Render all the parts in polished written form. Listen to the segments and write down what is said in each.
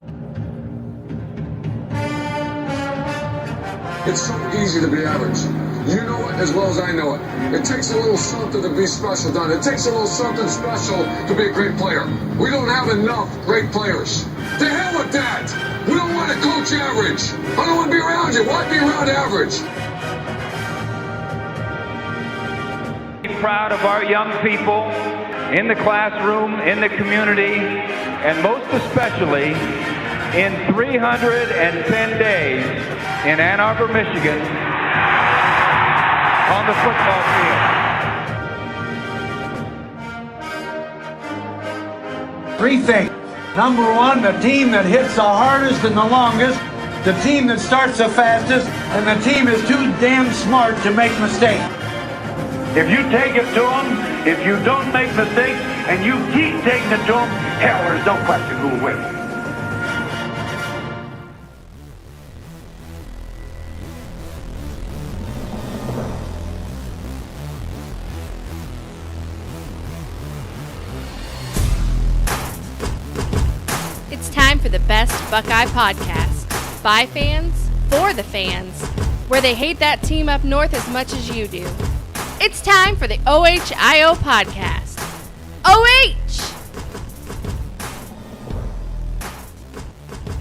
It's so easy to be average. You know it as well as I know it. It takes a little something to be special, Don. It takes a little something special to be a great player. We don't have enough great players. To hell with that! We don't want to coach average. I don't want to be around you. Why be around average? Proud of our young people in the classroom, in the community, and most especially in 310 days in Ann Arbor, Michigan, on the football field. Three things. Number one, the team that hits the hardest and the longest, the team that starts the fastest, and the team is too damn smart to make mistakes. If you take it to them, if you don't make mistakes, and you keep taking it to them, hell, there's no question who will win. It's time for the best Buckeye podcast. By fans, for the fans, where they hate that team up north as much as you do. It's time for the OHIO podcast. OH!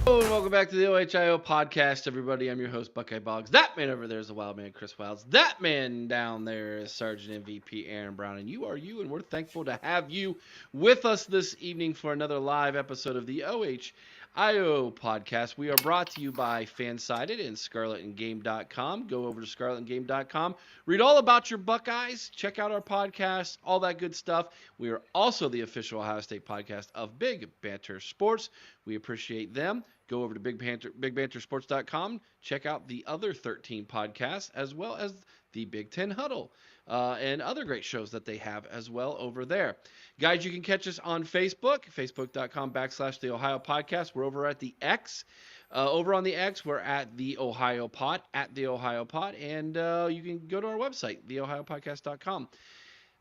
Hello and welcome back to the OHIO podcast, everybody. I'm your host, Buckeye Boggs. That man over there is the wild man, Chris Wilds. That man down there is Sergeant MVP Aaron Brown. And you are you, and we're thankful to have you with us this evening for another live episode of the OHIO podcast. We are brought to you by Fansided and ScarletandGame.com. Go over to ScarletandGame.com. Read all about your Buckeyes. Check out our podcast, all that good stuff. We are also the official Ohio State podcast of Big Banter Sports. We appreciate them. Go over to BigBanterSports.com. Check out the other 13 podcasts, as well as the Big Ten Huddle and other great shows that they have as well over there. Guys, you can catch us on Facebook, Facebook.com/The Ohio Podcast. We're over at the X. Over on the X, we're at The Ohio Pod, at The Ohio Pod. And you can go to our website, TheOhioPodcast.com.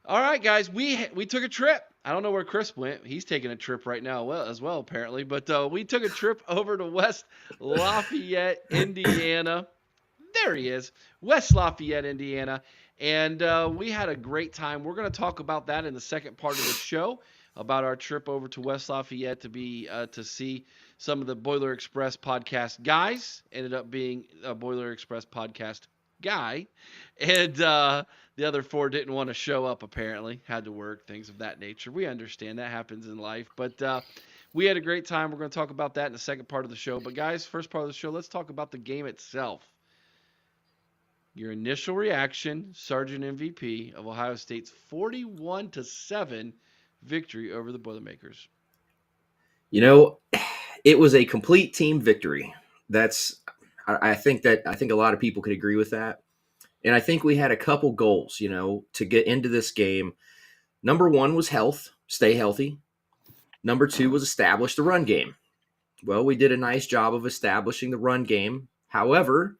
All right, guys, we took a trip. I don't know where Chris went. He's taking a trip right now as well, apparently. But we took a trip over to West Lafayette, Indiana. There he is, West Lafayette, Indiana. And we had a great time. We're going to talk about that in the second part of the show, about our trip over to West Lafayette to see some of the Boiler Express podcast guys. Ended up being a Boiler Express podcast guy. And the other four didn't want to show up, apparently. Had to work, things of that nature. We understand that happens in life. But we had a great time. We're going to talk about that in the second part of the show. But, guys, first part of the show, let's talk about the game itself. Your initial reaction, Sergeant MVP of Ohio State's 41-7 victory over the Boilermakers. You know, it was a complete team victory. I think a lot of people could agree with that. And I think we had a couple goals, to get into this game. Number one was health, stay healthy. Number two was establish the run game. Well, we did a nice job of establishing the run game. However,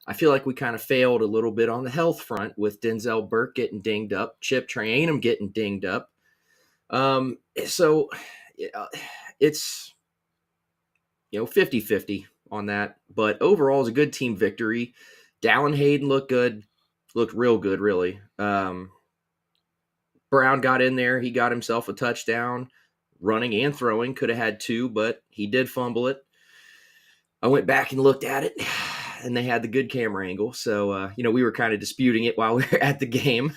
I feel like we kind of failed a little bit on the health front with Denzel Burke getting dinged up, Chip Trayanum getting dinged up. So it's, 50-50 on that. But overall, it's a good team victory. Dallin Hayden looked good, looked real good, really. Brown got in there. He got himself a touchdown, running and throwing. Could have had two, but he did fumble it. I went back and looked at it, and they had the good camera angle. So, we were kind of disputing it while we were at the game.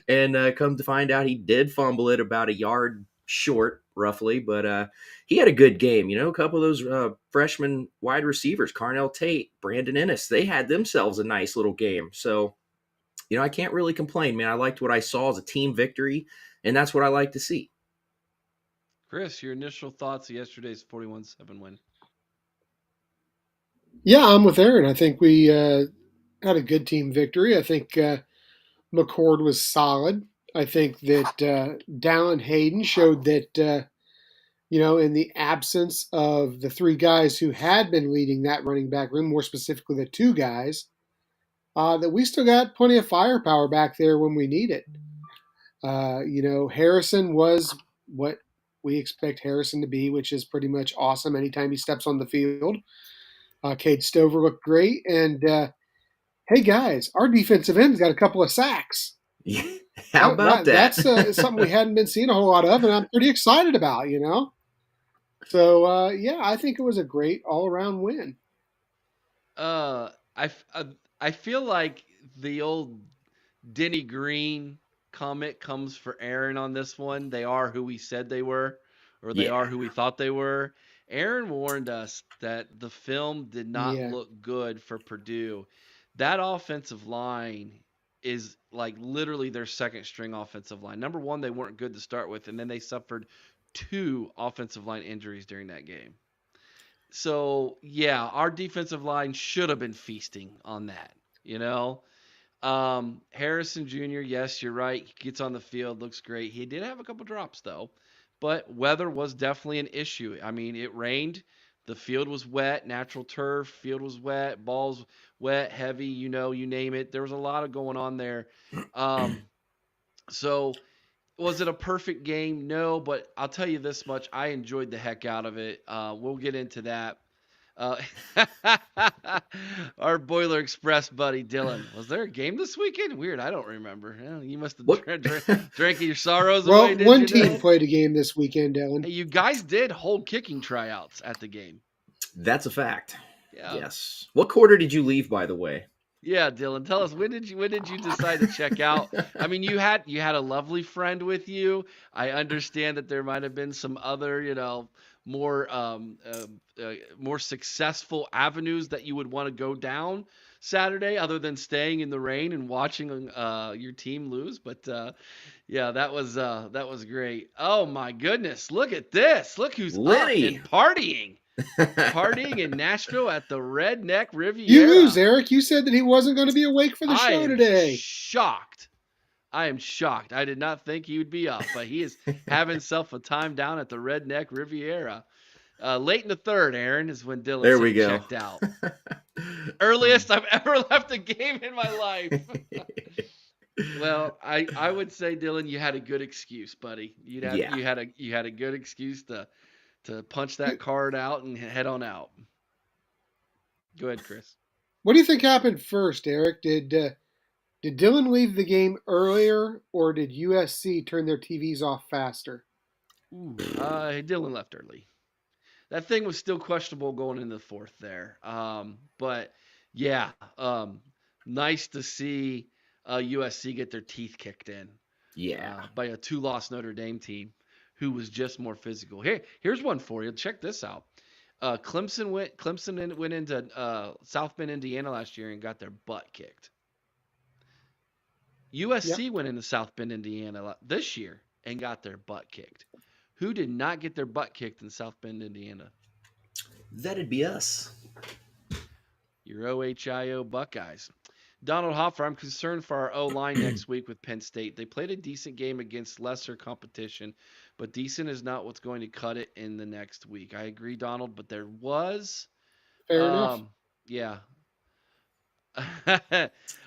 And come to find out, he did fumble it about a yard short, roughly. But he had a good game. A couple of those freshman wide receivers, Carnell Tate, Brandon Ennis, they had themselves a nice little game. So, I can't really complain, man. I liked what I saw as a team victory, and that's what I like to see. Chris, your initial thoughts of yesterday's 41-7 win? Yeah, I'm with Aaron. I think we had a good team victory. I think McCord was solid. I think that Dallin Hayden showed that, in the absence of the three guys who had been leading that running back room, more specifically the two guys, that we still got plenty of firepower back there when we need it. Harrison was what we expect Harrison to be, which is pretty much awesome anytime he steps on the field. Cade Stover looked great. And, hey, guys, our defensive end's got a couple of sacks. How about that? That's something we hadn't been seeing a whole lot of, and I'm pretty excited about, So, I think it was a great all-around win. I feel like the old Denny Green comment comes for Aaron on this one. They are who we said they were, or they are who we thought they were. Aaron warned us that the film did not look good for Purdue. That offensive line is like literally their second string offensive line. Number one, they weren't good to start with, and then they suffered 2 offensive line injuries during that game. So, yeah, our defensive line should have been feasting on that, Harrison Jr., yes, you're right. He gets on the field, looks great. He did have a couple drops, though. But weather was definitely an issue. I mean, it rained. The field was wet, natural turf. Field was wet, balls wet, heavy, you name it. There was a lot of going on there. So was it a perfect game? No, but I'll tell you this much. I enjoyed the heck out of it. We'll get into that. Our Boiler Express buddy Dylan. Was there a game this weekend? Weird. I don't remember. You must have drank your sorrows away. Well, one team played a game this weekend, Dylan. Hey, you guys did hold kicking tryouts at the game. That's a fact. Yeah. Yes. What quarter did you leave, by the way? Yeah, Dylan, tell us, when did you decide to check out? I mean, you had a lovely friend with you. I understand that there might have been some other, more successful avenues that you would want to go down Saturday, other than staying in the rain and watching your team lose. But that was great. Oh my goodness, look at this! Look who's Lenny. Up and partying. Partying in Nashville at the Redneck Riviera. You lose, Eric. You said that he wasn't going to be awake for the show today. I am shocked. I did not think he would be up, but he is having himself a time down at the Redneck Riviera. Late in the third, Aaron, is when Dylan checked out. Earliest I've ever left a game in my life. Well, I would say, Dylan, you had a good excuse, buddy. You had a good excuse to punch that card out and head on out. Go ahead, Chris. What do you think happened first, Eric? Did Dylan leave the game earlier, or did USC turn their TVs off faster? Dylan left early. That thing was still questionable going into the fourth there. But yeah, nice to see USC get their teeth kicked in. Yeah. By a 2-loss Notre Dame team who was just more physical. Here's one for you. Check this out. Clemson went into South Bend, Indiana last year and got their butt kicked. USC went into South Bend, Indiana this year and got their butt kicked. Who did not get their butt kicked in South Bend, Indiana? That'd be us. Your OHIO Buckeyes. Donald Hoffer, I'm concerned for our O-line next week with Penn State. They played a decent game against lesser competition, but decent is not what's going to cut it in the next week. I agree, Donald, but there was... Fair enough. Yeah.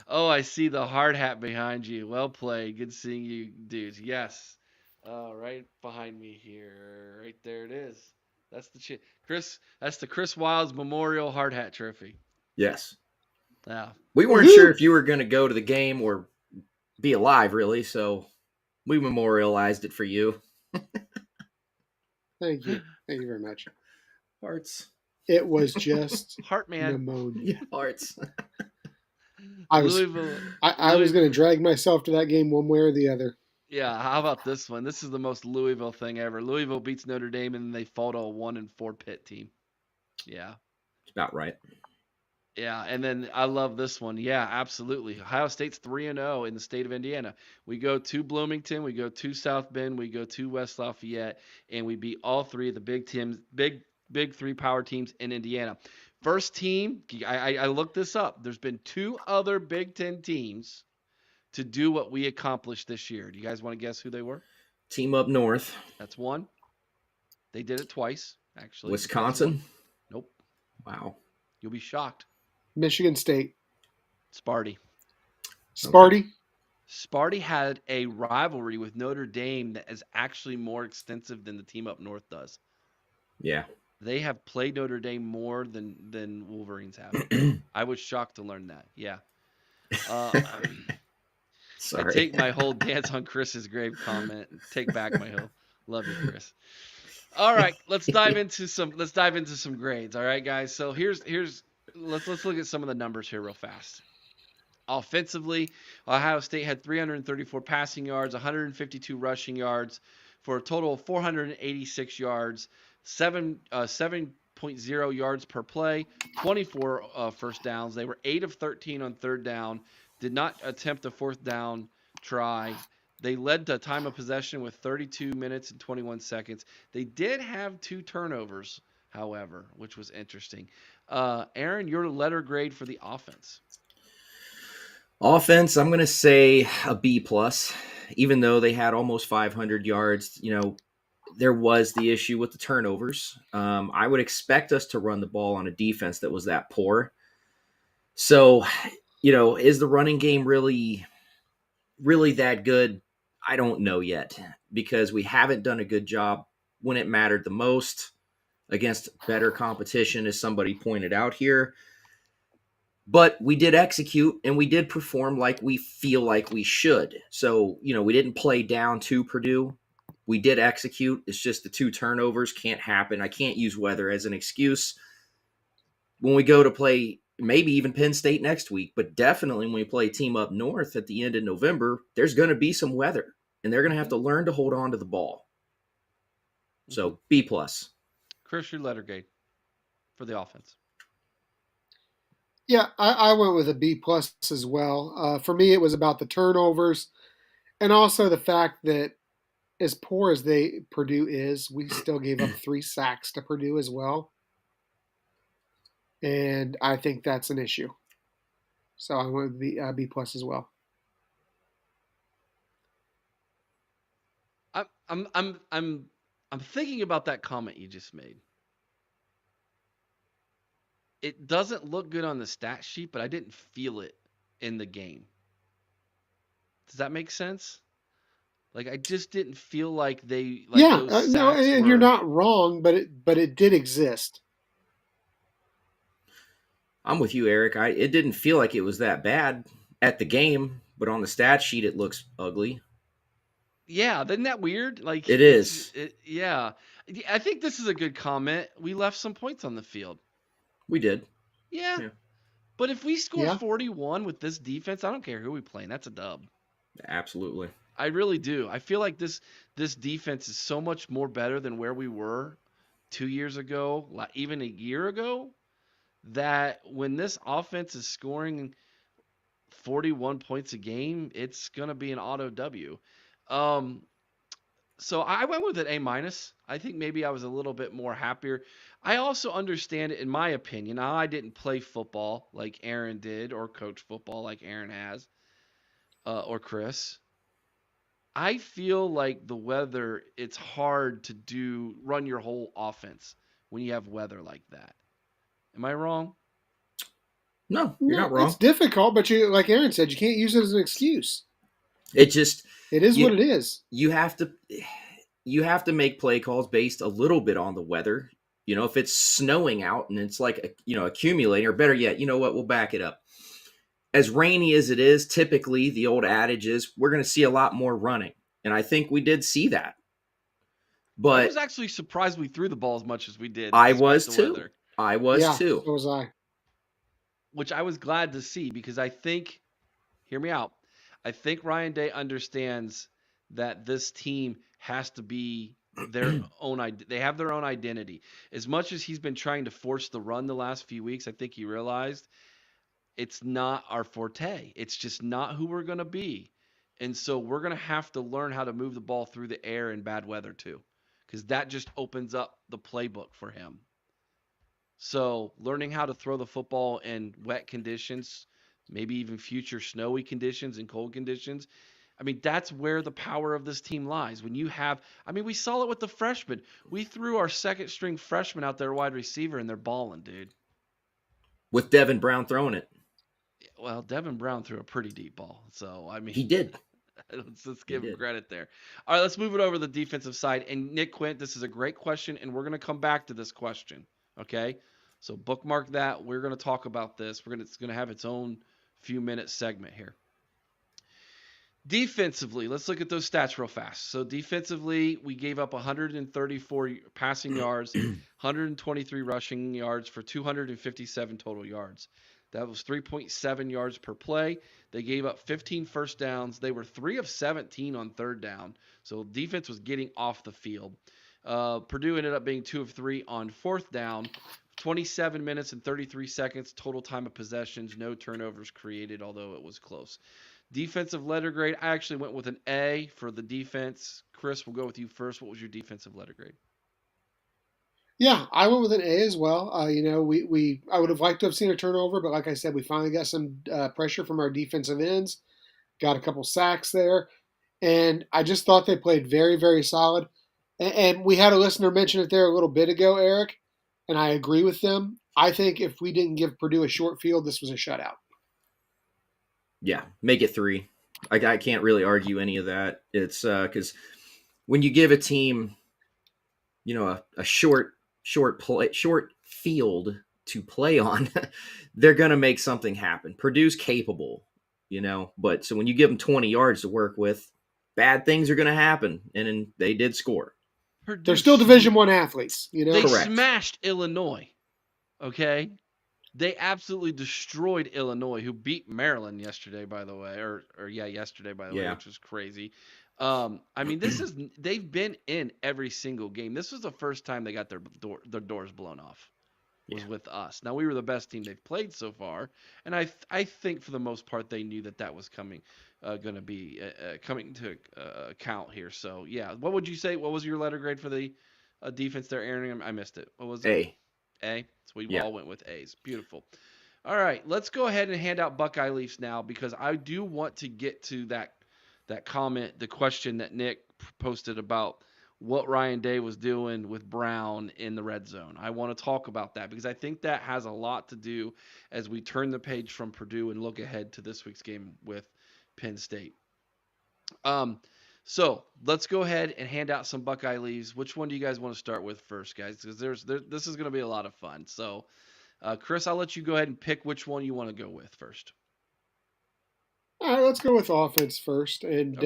Oh, I see the hard hat behind you. Well played. Good seeing you, dudes. Yes. Right behind me here. Right there it is. That's the Chris. That's the Chris Wilds Memorial Hard Hat Trophy. Yes. Yeah. We weren't sure if you were going to go to the game or be alive, really, so we memorialized it for you. Thank you. Thank you very much. Hearts. It was just Heartman. pneumonia. Hearts. I was going to drag myself to that game one way or the other. Yeah, how about this one? This is the most Louisville thing ever. Louisville beats Notre Dame, and then they fall to a 1-4 Pitt team. Yeah. It's about right. Yeah, and then I love this one. Yeah, absolutely. Ohio State's 3-0 in the state of Indiana. We go to Bloomington, we go to South Bend, we go to West Lafayette, and we beat all three of the big three power teams in Indiana. First team, I looked this up. There's been 2 other Big Ten teams to do what we accomplished this year. Do you guys want to guess who they were? Team up north. That's one. They did it twice, actually. Wisconsin? Nope. Wow. You'll be shocked. Michigan State. Sparty. Sparty? Sparty had a rivalry with Notre Dame that is actually more extensive than the team up north does. Yeah. They have played Notre Dame more than Wolverines have. I was shocked to learn that. Yeah. I Sorry. take my whole dance on Chris's grave comment. Take back my whole love you, Chris. All right, let's dive into some grades. All right, guys. So let's look at some of the numbers here real fast. Offensively, Ohio State had 334 passing yards, 152 rushing yards, for a total of 486 yards, 7.0 yards per play, 24 first downs. They were 8 of 13 on third down, did not attempt a fourth down try. They led to time of possession with 32 minutes and 21 seconds. They did have 2 turnovers, however, which was interesting. Aaron, your letter grade for the offense. Offense, I'm going to say a B+, even though they had almost 500 yards. There was the issue with the turnovers. I would expect us to run the ball on a defense that was that poor. So, is the running game really that good? I don't know yet, because we haven't done a good job when it mattered the most against better competition, as somebody pointed out here. But we did execute, and we did perform like we feel like we should. So, we didn't play down to Purdue. We did execute. It's just the 2 turnovers can't happen. I can't use weather as an excuse when we go to play maybe even Penn State next week, but definitely when we play team up north at the end of November, there's going to be some weather, and they're going to have to learn to hold on to the ball. So B+. Chris, your letter grade for the offense. Yeah, I went with a B+ as well. For me, it was about the turnovers, and also the fact that as poor as Purdue is, we still gave up 3 sacks to Purdue as well. And I think that's an issue. So I went with the B+ as well. I'm thinking about that comment you just made. It doesn't look good on the stat sheet, but I didn't feel it in the game. Does that make sense? Like, I just didn't feel like they. Like, yeah, those no, sacks and were... you're not wrong, but it did exist. I'm with you, Eric. It didn't feel like it was that bad at the game, but on the stat sheet, it looks ugly. Yeah, isn't that weird? Like, it is. Yeah, I think this is a good comment. We left some points on the field. We did. Yeah. But if we score 41 with this defense, I don't care who we playing. That's a dub. Absolutely. I really do. I feel like this defense is so much more better than where we were 2 years ago, even a year ago, that when this offense is scoring 41 points a game, it's going to be an auto W. So I went with an A-. I think maybe I was a little bit more happier. I also understand it, in my opinion. I didn't play football like Aaron did, or coach football like Aaron has, or Chris. I feel like the weather, it's hard to run your whole offense when you have weather like that. Am I wrong? No, you're not wrong. It's difficult, but like Aaron said, you can't use it as an excuse. It is what it is. You have to make play calls based a little bit on the weather. If it's snowing out and it's like accumulating, or better yet, you know what? We'll back it up. As rainy as it is, typically the old adage is we're going to see a lot more running, and I think we did see that. But I was actually surprised we threw the ball as much as we did. I was too. So was I. Which I was glad to see, because I think, hear me out, I think Ryan Day understands that this team has to be their own. They have their own identity. As much as he's been trying to force the run the last few weeks, I think he realized it's not our forte. It's just not who we're going to be. And so we're going to have to learn how to move the ball through the air in bad weather too, because that just opens up the playbook for him. So learning how to throw the football in wet conditions, maybe even future snowy conditions and cold conditions. I mean, that's where the power of this team lies. When you have, we saw it with the freshmen. We threw our second string freshman out there, wide receiver, and they're balling, dude. With Devin Brown throwing it. Well, Devin Brown threw a pretty deep ball. So, I mean, He did. let's give him credit there. All right, let's move it over to the defensive side. And Nick Quint, this is a great question, and we're going to come back to this question. Okay? So bookmark that. We're going to talk about this. It's going to have its own few-minute segment here. Defensively, let's look at those stats real fast. So defensively, we gave up 134 passing yards, 123 rushing yards for 257 total yards. That was 3.7 yards per play. They gave up 15 first downs. They were 3 of 17 on third down. So defense was getting off the field. Purdue ended up being 2 of 3 on fourth down. 27 minutes and 33 seconds total time of possessions. No turnovers created, although it was close. Defensive letter grade, I actually went with an A for the defense. Chris, we'll go with you first. What was your defensive letter grade? Yeah, I went with an A as well. I would have liked to have seen a turnover, but like I said, we finally got some pressure from our defensive ends, got a couple sacks there, and I just thought they played very, very solid. And we had a listener mention it there a little bit ago, Eric, and I agree with them. I think if we didn't give Purdue a short field, this was a shutout. Yeah, make it 3. I can't really argue any of that. It's because when you give a team, a short field to play on, they're going to make something happen. Purdue's capable, but so when you give them 20 yards to work with, bad things are going to happen, and they did score. They're still Division I athletes, They Correct. smashed Illinois, okay? They absolutely destroyed Illinois, who beat Maryland yesterday, by the way, yesterday, by the way, which was crazy. I mean, they've been in every single game. This was the first time they got their doors blown off. Was with us. Now, we were the best team they've played so far, and I think for the most part they knew that was coming, going to be coming to account here. So yeah, what would you say? What was your letter grade for the defense there, Aaron? I missed it. What was it? A. So we all went with A's. Beautiful. All right, let's go ahead and hand out Buckeye Leafs now, because I do want to get to that comment, the question that Nick posted about what Ryan Day was doing with Brown in the red zone. I want to talk about that because I think that has a lot to do as we turn the page from Purdue and look ahead to this week's game with Penn State. So let's go ahead and hand out some Buckeye Leaves. Which one do you guys want to start with first, guys? Because this is going to be a lot of fun. So, Chris, I'll let you go ahead and pick which one you want to go with first. All right, let's go with offense first. And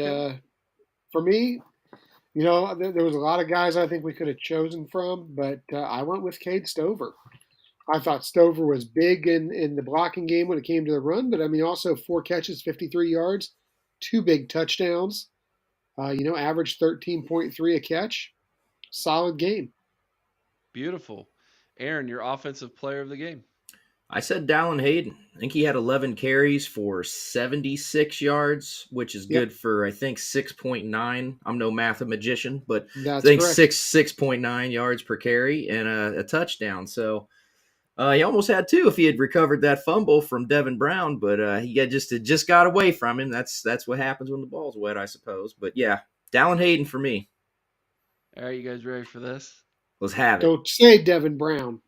for me, there was a lot of guys I think we could have chosen from, but I went with Cade Stover. I thought Stover was big in the blocking game when it came to the run, but I mean, also 4 catches, 53 yards, 2 big touchdowns. Averaged 13.3 a catch. Solid game. Beautiful. Aaron, your offensive player of the game. I said Dallin Hayden. I think he had 11 carries for 76 yards, which is good for, I think, 6.9. I'm no mathematician, but That's I think correct. 6.9 yards per carry and a touchdown. So he almost had 2 if he had recovered that fumble from Devin Brown, but he just got away from him. That's what happens when the ball's wet, I suppose. But yeah, Dallin Hayden for me. All right, you guys ready for this? Let's have it. Don't say Devin Brown.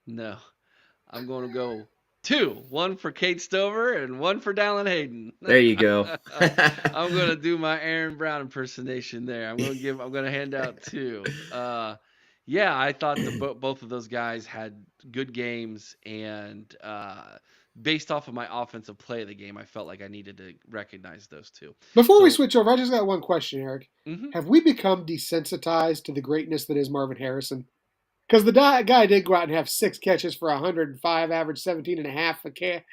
No. I'm going to go 2. 1 for Cade Stover and 1 for Dallin Hayden. There you go. I'm going to do my Aaron Brown impersonation there. I'm going to hand out 2. I thought both of those guys had good games, and based off of my offensive play of the game, I felt like I needed to recognize those 2. Before we switch over, I just got one question, Eric. Mm-hmm. Have we become desensitized to the greatness that is Marvin Harrison? Because the guy did go out and have 6 catches for 105, average 17.5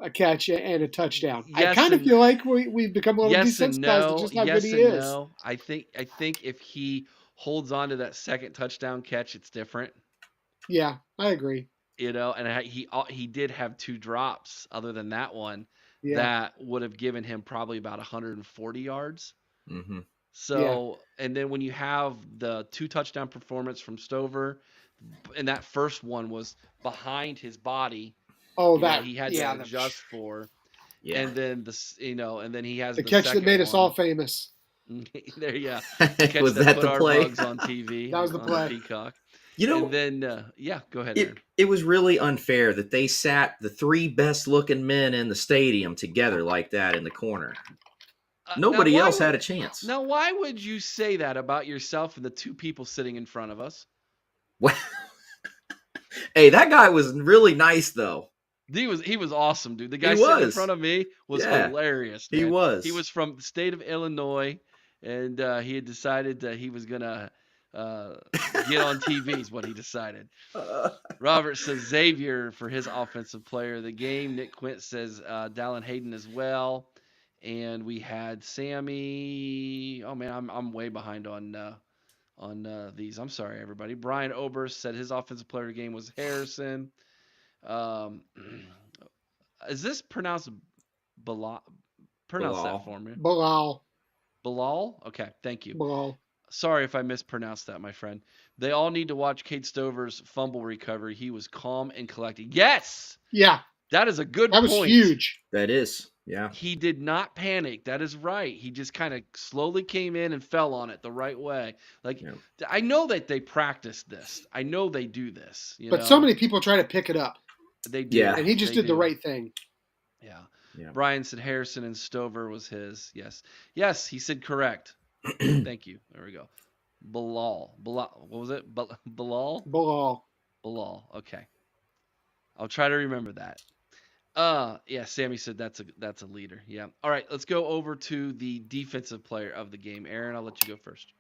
a catch and a touchdown. Yes, I kind of feel like we've become a little desensitized to just how good he is. No. I think if he holds on to that second touchdown catch, it's different. Yeah, I agree. And he did have 2 drops other than that one that would have given him probably about 140 yards. Mm-hmm. So, and then when you have the 2 touchdown performance from Stover, and that first one was behind his body. Oh, he had to adjust for. Yeah. And then and then he has the catch that made us all famous. There, yeah. Was that the play? Bugs on TV. That was the play. Peacock. You know, And then, yeah, go ahead, it, Aaron. it was really unfair that they sat the three best looking men in the stadium together like that in the corner. Nobody else had a chance. Now, why would you say that about yourself and the two people sitting in front of us? Well, hey, that guy was really nice, though. He was awesome, dude. The guy He sitting in was. front of me was Yeah, hilarious. he Man. was. He was from the state of Illinois, and he had decided that he was gonna get on TV. Is what he decided. Robert says Xavier for his offensive player of the game. Nick Quint says Dallin Hayden as well. And we had Sammy. Oh man, I'm way behind on these. I'm sorry, everybody. Brian Oberst said his offensive player of the game was Harrison. Is this pronounced Bilal? Pronounce Bilal. that for me. Bilal. Bilal? Okay, thank you. Bilal. Sorry if I mispronounced that, my friend. They all need to watch Cade Stover's fumble recovery. He was calm and collected. Yes! Yeah, That is a good that was point. huge. That is, yeah. He did not panic. That is right. He just kind of slowly came in and fell on it the right way. Like, Yeah. I know that they practice this. I know they do this. You But know? so many people try to pick it up, They do. Yeah. and he just They did the do. right thing. Yeah. Yeah. Brian said Harrison and Stover was his. Yes. Yes, he said correct. Thank you. There we go. Bilal. What was it? Bilal? Bilal. Bilal. Okay. I'll try to remember that. Yeah, Sammy said that's a leader. Yeah. All right, let's go over to the defensive player of the game. Aaron, I'll let you go first.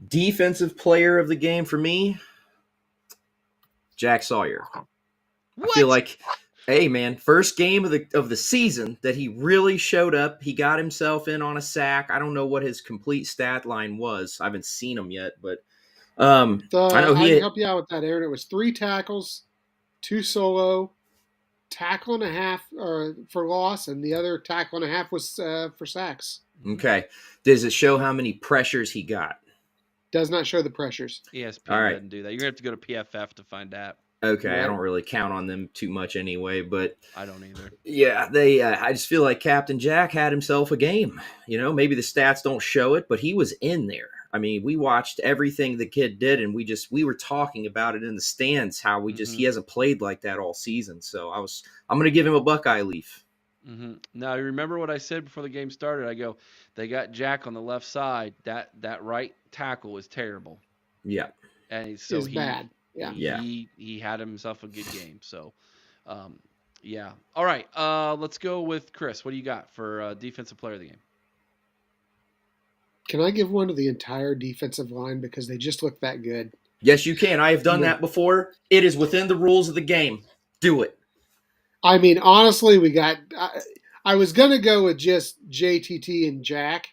Defensive player of the game for me, Jack Sawyer. What? I feel like, hey man, first game of the season that he really showed up. He got himself in on a sack. I don't know what his complete stat line was. I haven't seen him yet, but I know I he can help you out with that, Aaron. It was 3 tackles, 2 solo, tackle and a half for loss, and the other tackle and a half was for sacks. Okay. Does it show how many pressures he got? Does not show the pressures. ESPN All right. doesn't do that. You're going to have to go to PFF to find out. Okay, Right. I don't really count on them too much anyway, but I don't either. yeah, they. I just feel like Captain Jack had himself a game. You know, maybe the stats don't show it, but he was in there. I mean, we watched everything the kid did, and we were talking about it in the stands. How we just he hasn't played like that all season. So I'm going to give him a Buckeye leaf. Mm-hmm. Now, you remember what I said before the game started? I go, they got Jack on the left side. That right tackle was terrible, Yeah, and so Is bad. Yeah. Yeah. He had himself a good game. So, yeah. All right. Let's go with Chris. What do you got for defensive player of the game? Can I give one to the entire defensive line because they just look that good? yes, you can. I have done that before. It is within the rules of the game. Do it. I mean, honestly, we got. I was gonna go with just JTT and Jack.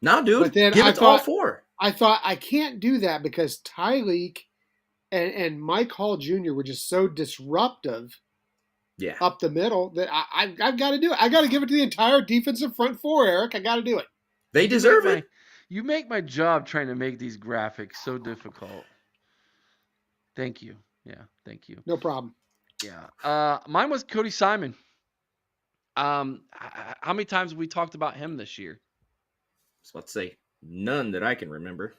No, dude. But then give I it to all thought- 4. I thought I can't do that because Tyleek and Mike Hall Jr. were just so disruptive Yeah. up the middle that I've got to do it. I got to give it to the entire defensive front 4, Eric. I got to do it. They deserve it. You make my job trying to make these graphics so difficult. Thank you. Yeah, thank you. No problem. Yeah. Mine was Cody Simon. How many times have we talked about him this year? I was about to say none that I can remember.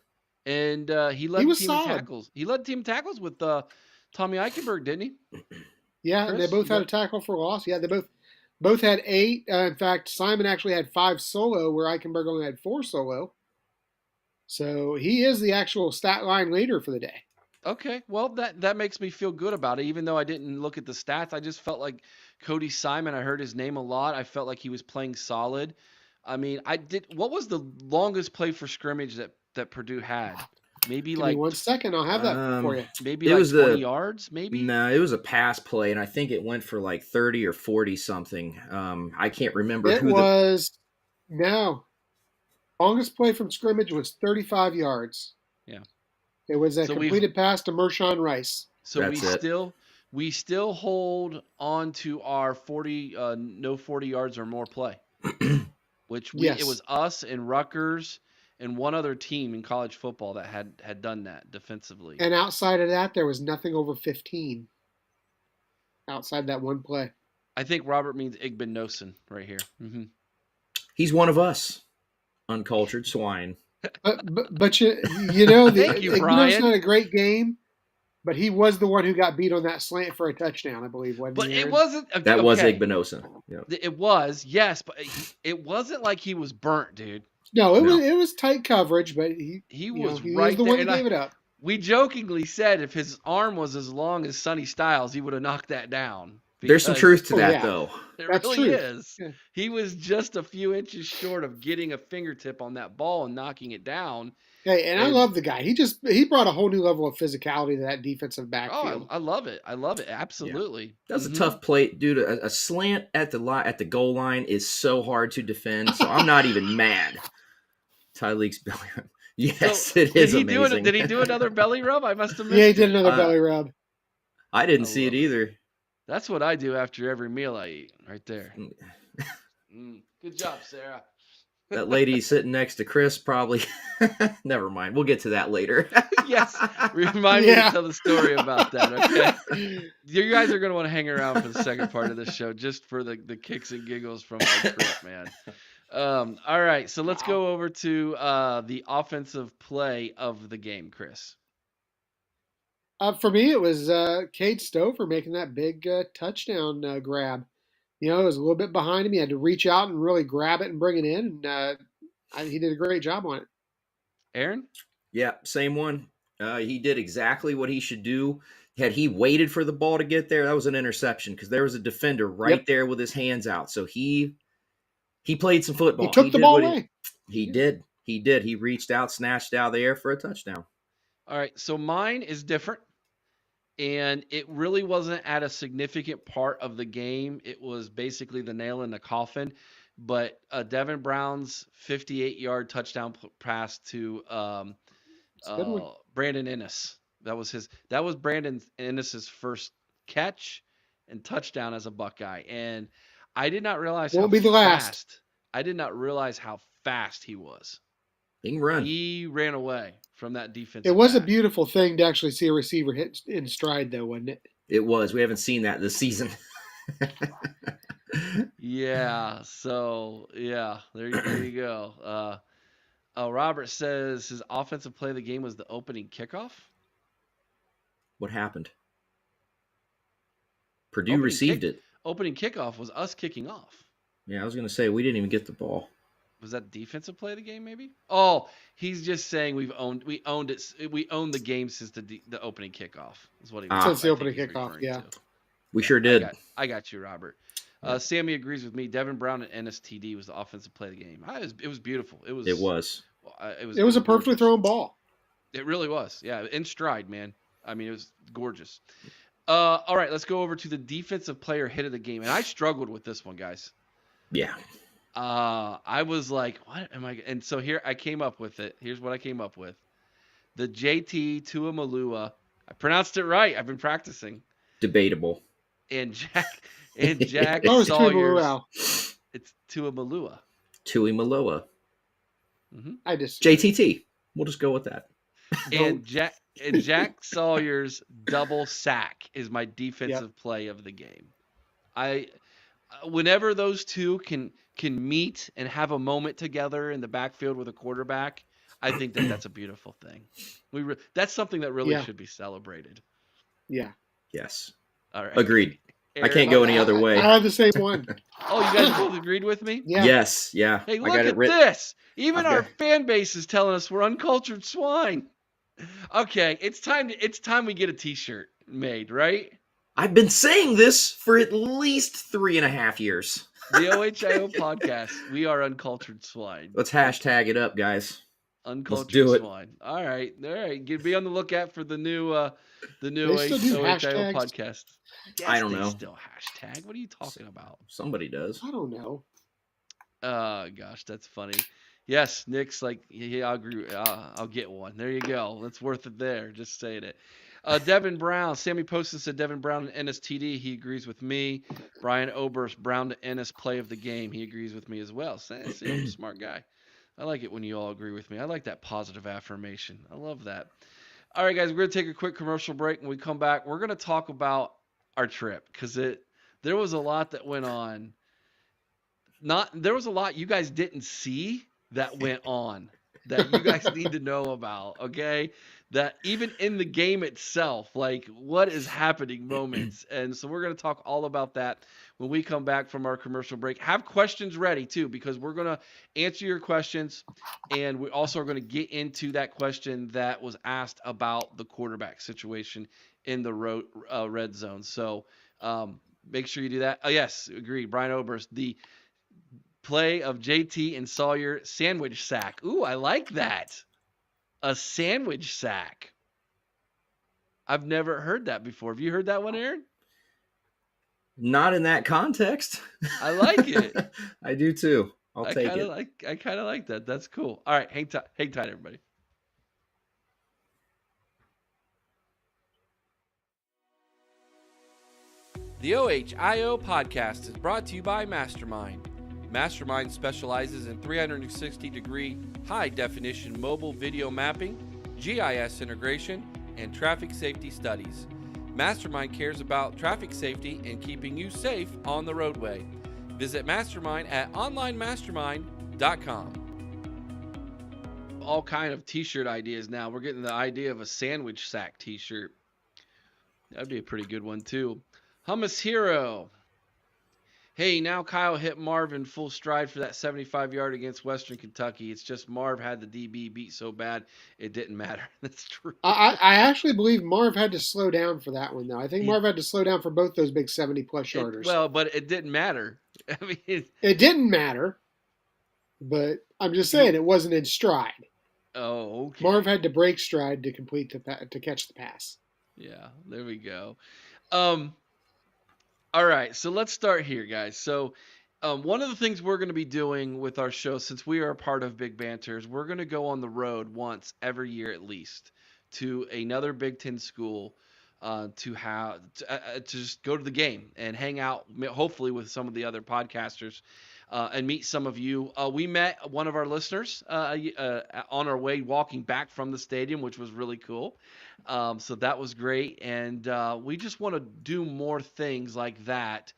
And he led He the was team in solid. tackles. He led the team in tackles with Tommy Eichenberg, didn't he? Yeah, Chris, they both you had got- a tackle for loss. Yeah, they both had 8. In fact, Simon actually had 5 solo, where Eichenberg only had 4 solo. So he is the actual stat line leader for the day. Okay, well that makes me feel good about it. Even though I didn't look at the stats, I just felt like Cody Simon. I heard his name a lot. I felt like he was playing solid. I mean, what was the longest play for scrimmage that Purdue had? Maybe Give like me 1 second. I'll have that for you. maybe It like was 20 yards, maybe. No, it was a pass play, and I think it went for like 30 or 40 something. I can't remember It who was longest play from scrimmage was 35 yards. Yeah. It was a So we've- completed pass to Mershawn Rice. So That's it. we still hold on to our 40 no 40 yards or more play, which Yes. it was us and Rutgers and one other team in college football that had done that defensively. And outside of that, there was nothing over 15. Outside that one play. I think Robert means Igbinosun right here. Mm-hmm. He's one of us, uncultured swine. But you know, Thank you, Ignato's Brian. not a great game, But he was the one who got beat on that slant for a touchdown, I believe, wasn't But he, it Aaron? wasn't. That was okay. Igbinosa. Yep. It was, yes, but it wasn't like he was burnt, dude. No, it No. was tight coverage, but he Was he right was the there. one that gave it up. We jokingly said if his arm was as long as Sonny Styles, he would have knocked that down. There's some truth to that, yeah. though. It That's really true. is. Yeah. He was just a few inches short of getting a fingertip on that ball and knocking it down. Hey, and I love the guy. He brought a whole new level of physicality to that defensive backfield. I love it. I love it. Absolutely. Yeah. That's a tough play, dude. A slant at the goal line is so hard to defend. So I'm not even mad. Tyleek's belly rub. Yes, So, it is amazing. Did he do another belly rub? I must have missed Yeah, he it. did another belly rub. I didn't see it either. That's what I do after every meal I eat, right there. Good job, Sarah. That lady sitting next to Chris probably. Never mind. We'll get to that later. Yes. Remind me to tell the story about that, okay? You guys are going to want to hang around for the second part of this show just for the kicks and giggles from my trip, man. All right, so let's go over to the offensive play of the game, Chris. For me, it was Cade Stover making that big touchdown grab. You know, it was a little bit behind him. He had to reach out and really grab it and bring it in. And he did a great job on it. Aaron? Yeah, same one. He did exactly what he should do. Had he waited for the ball to get there, that was an interception because there was a defender right there with his hands out. So he played some football. He took the ball away. He did. He did. He reached out, snatched out of the air for a touchdown. All right, so mine is different. And it really wasn't at a significant part of the game. It was basically the nail in the coffin. But Devin Brown's 58-yard touchdown pass to Brandon Ennis. That was Brandon Ennis's first catch and touchdown as a Buckeye. And I did not realize Won't be the last. I did not realize how fast he was. He can run. He ran away from that defense. It was a beautiful thing to actually see a receiver hit in stride, though, wasn't it? It was. We haven't seen that this season. Yeah. So, yeah, there you go. Robert says his offensive play of the game was the opening kickoff. What happened? Purdue received it. Opening kickoff was us kicking off. Yeah, I was going to say we didn't even get the ball. Was that defensive play of the game, maybe? Oh, he's just saying we owned it. We owned the game since the opening kickoff. Is what he was. Since the opening kickoff, yeah. We sure did. I got you, Robert. Sammy agrees with me. Devin Brown and NSTD was the offensive play of the game. It was beautiful. It was. It was a perfectly thrown ball. It really was. Yeah, in stride, man. I mean, it was gorgeous. All right, let's go over to the defensive player hit of the game, and I struggled with this one, guys. Yeah. I was like, what am I? And so here I came up with it. Here's what I came up with. The JT Tuimalua. I pronounced it right. I've been practicing. Debatable. And Jack Sawyers. It's Tuimalua. Tuimalua. Mm-hmm. I just JTT. We'll just go with that. And Jack Sawyer's double sack is my defensive play of the game. Whenever those two can meet and have a moment together in the backfield with a quarterback, I think that's a beautiful thing. That's something that really should be celebrated. Yeah. Yes. All right. Agreed. I can't go any other way. I have the same one. Oh, you guys both agreed with me? Yeah. Yes. Yeah. Hey, look at this. Even our fan base is telling us we're uncultured swine. Okay, it's time we get a T-shirt made, right? I've been saying this for at least 3.5 years. The OHIO podcast. We are uncultured swine. Let's hashtag it up, guys. Uncultured swine. All right. Be on the lookout for the new OHIO podcast. Yes, I don't know. Still hashtag. What are you talking about? Somebody does. I don't know. Gosh, that's funny. Yes, Nick's like, yeah, I'll agree. I'll get one. There you go. That's worth it there. Just saying it. Devin Brown. Sammy Poston said Devin Brown and NSTD. He agrees with me. Brian Oberst, Brown to Ennis play of the game. He agrees with me as well. See, I'm a smart guy. I like it when you all agree with me. I like that positive affirmation. I love that. All right, guys, we're going to take a quick commercial break. When we come back, we're going to talk about our trip because there was a lot that went on. There was a lot you guys didn't see that went on that you guys need to know about, okay? That even in the game itself, like what is happening moments. And so we're going to talk all about that when we come back from our commercial break. Have questions ready too, because we're going to answer your questions. And we also are going to get into that question that was asked about the quarterback situation in the red zone. So make sure you do that. Oh, yes, agreed. Brian Oberst, the play of JT and Sawyer sandwich sack. Ooh, I like that. A sandwich sack. I've never heard that before. Have you heard that one, Aaron? Not in that context. I like it. I do too. I'll take it. I kind of like that. That's cool. All right, hang tight, everybody. The OHIO podcast is brought to you by Mastermind. Mastermind specializes in 360-degree high-definition mobile video mapping, GIS integration, and traffic safety studies. Mastermind cares about traffic safety and keeping you safe on the roadway. Visit Mastermind at onlinemastermind.com. All kind of t-shirt ideas now. We're getting the idea of a sandwich sack t-shirt. That'd be a pretty good one too. Hummus Hero. Hey, now Kyle hit Marv in full stride for that 75-yard against Western Kentucky. It's just Marv had the DB beat so bad it didn't matter. That's true. I actually believe Marv had to slow down for that one, though. I think Marv had to slow down for both those big 70-plus yarders. Well, but it didn't matter. I mean, it didn't matter, but I'm just saying it wasn't in stride. Oh, okay. Marv had to break stride to catch the pass. Yeah, there we go. All right, so let's start here, guys. So one of the things we're going to be doing with our show, since we are a part of Big Banters, we're going to go on the road once every year at least to another Big Ten school to just go to the game and hang out, hopefully with some of the other podcasters and meet some of you. We met one of our listeners on our way walking back from the stadium, which was really cool. So that was great. And we just want to do more things like that.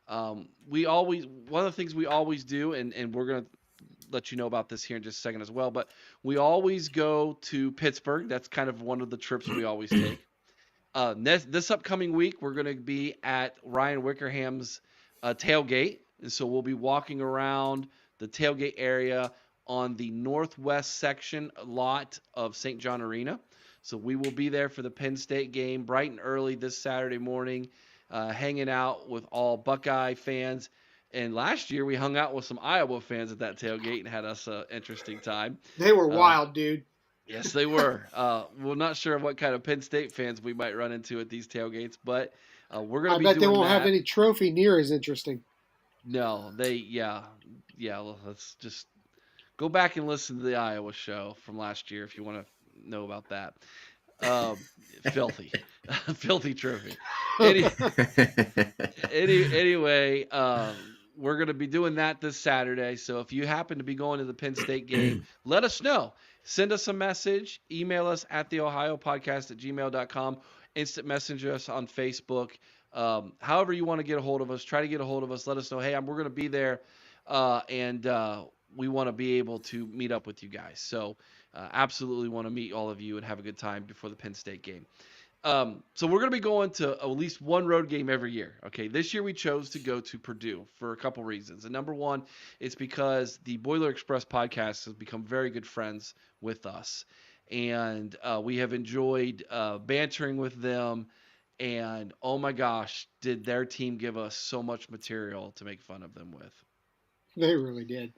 One of the things we always do, and we're going to let you know about this here in just a second as well, but we always go to Pittsburgh. That's kind of one of the trips we always take. This upcoming week, we're going to be at Ryan Wickerham's tailgate. And so we'll be walking around the tailgate area on the northwest section lot of St. John Arena. So we will be there for the Penn State game bright and early this Saturday morning, hanging out with all Buckeye fans. And last year we hung out with some Iowa fans at that tailgate and had us an interesting time. They were wild, dude. Yes, they were. We're not sure what kind of Penn State fans we might run into at these tailgates, but we're going to be doing that. I bet they won't have any trophy near as interesting. No, let's just go back and listen to the Iowa show from last year if you want to know about that. Filthy trophy. Anyway, we're going to be doing that this Saturday. So if you happen to be going to the Penn State game, let us know. Send us a message. Email us at theohiopodcast@gmail.com. Instant message us on Facebook. However you want to get a hold of us, try to get a hold of us. Let us know, hey, we're going to be there, and we want to be able to meet up with you guys. So absolutely want to meet all of you and have a good time before the Penn State game. So we're going to be going to at least one road game every year. Okay, this year we chose to go to Purdue for a couple reasons. And number one, it's because the Boiler Express podcast has become very good friends with us. And we have enjoyed bantering with them. And oh my gosh, did their team give us so much material to make fun of them with. They really did.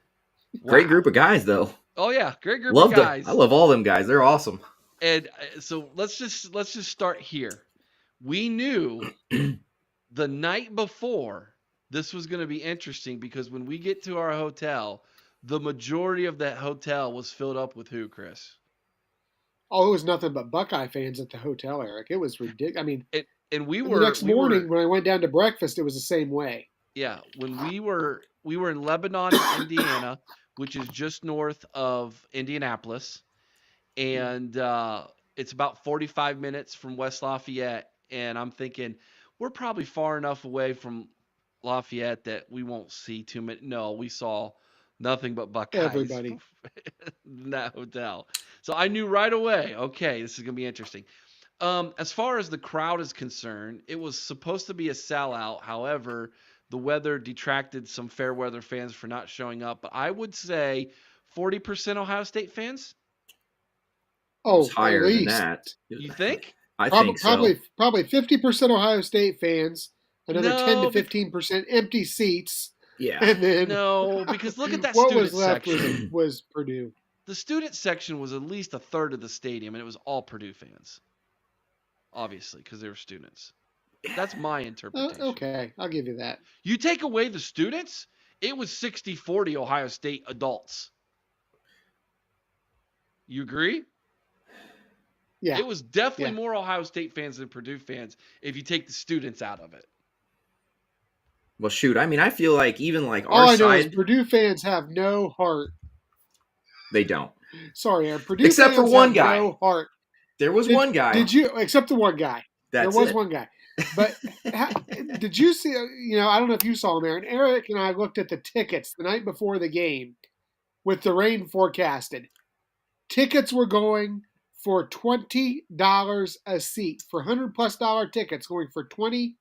Wow. Great group of guys, though. Oh yeah, great group of guys. I love all them guys. They're awesome. And so let's just start here. We knew the night before this was going to be interesting because when we get to our hotel, the majority of that hotel was filled up with who, Chris? Oh, it was nothing but Buckeye fans at the hotel, Eric. It was ridiculous. I mean, and the next morning when I went down to breakfast, it was the same way. Yeah, when we were in Lebanon, Indiana, which is just north of Indianapolis, and it's about 45 minutes from West Lafayette. And I'm thinking we're probably far enough away from Lafayette that we won't see too many. No, we saw Nothing but Buckeyes. Everybody. In that hotel. So I knew right away, okay, this is going to be interesting. As far as the crowd is concerned, it was supposed to be a sellout. However, the weather detracted some fair weather fans for not showing up. But I would say 40% Ohio State fans. Oh, It's higher at than least. that. You think? I think so. Probably 50% Ohio State fans, another 10 to 15% empty seats. Yeah. And then No, because look at that what student was left section. was Purdue. The student section was at least a third of the stadium, and it was all Purdue fans. Obviously, because they were students. That's my interpretation. Okay, I'll give you that. You take away the students, it was 60-40 Ohio State adults. You agree? Yeah. It was definitely more Ohio State fans than Purdue fans if you take the students out of it. Well, shoot. I mean, I feel like even like all our I know is side, Purdue fans have no heart. they don't. Sorry, Aaron. Purdue Except fans for one have guy. no heart. There was one guy. Did you? Except the one guy. That's there was it. one guy. But did you see? I don't know if you saw him, Aaron. Eric and I looked at the tickets the night before the game, with the rain forecasted. Tickets were going for $20 a seat. For $100+ tickets, going for $20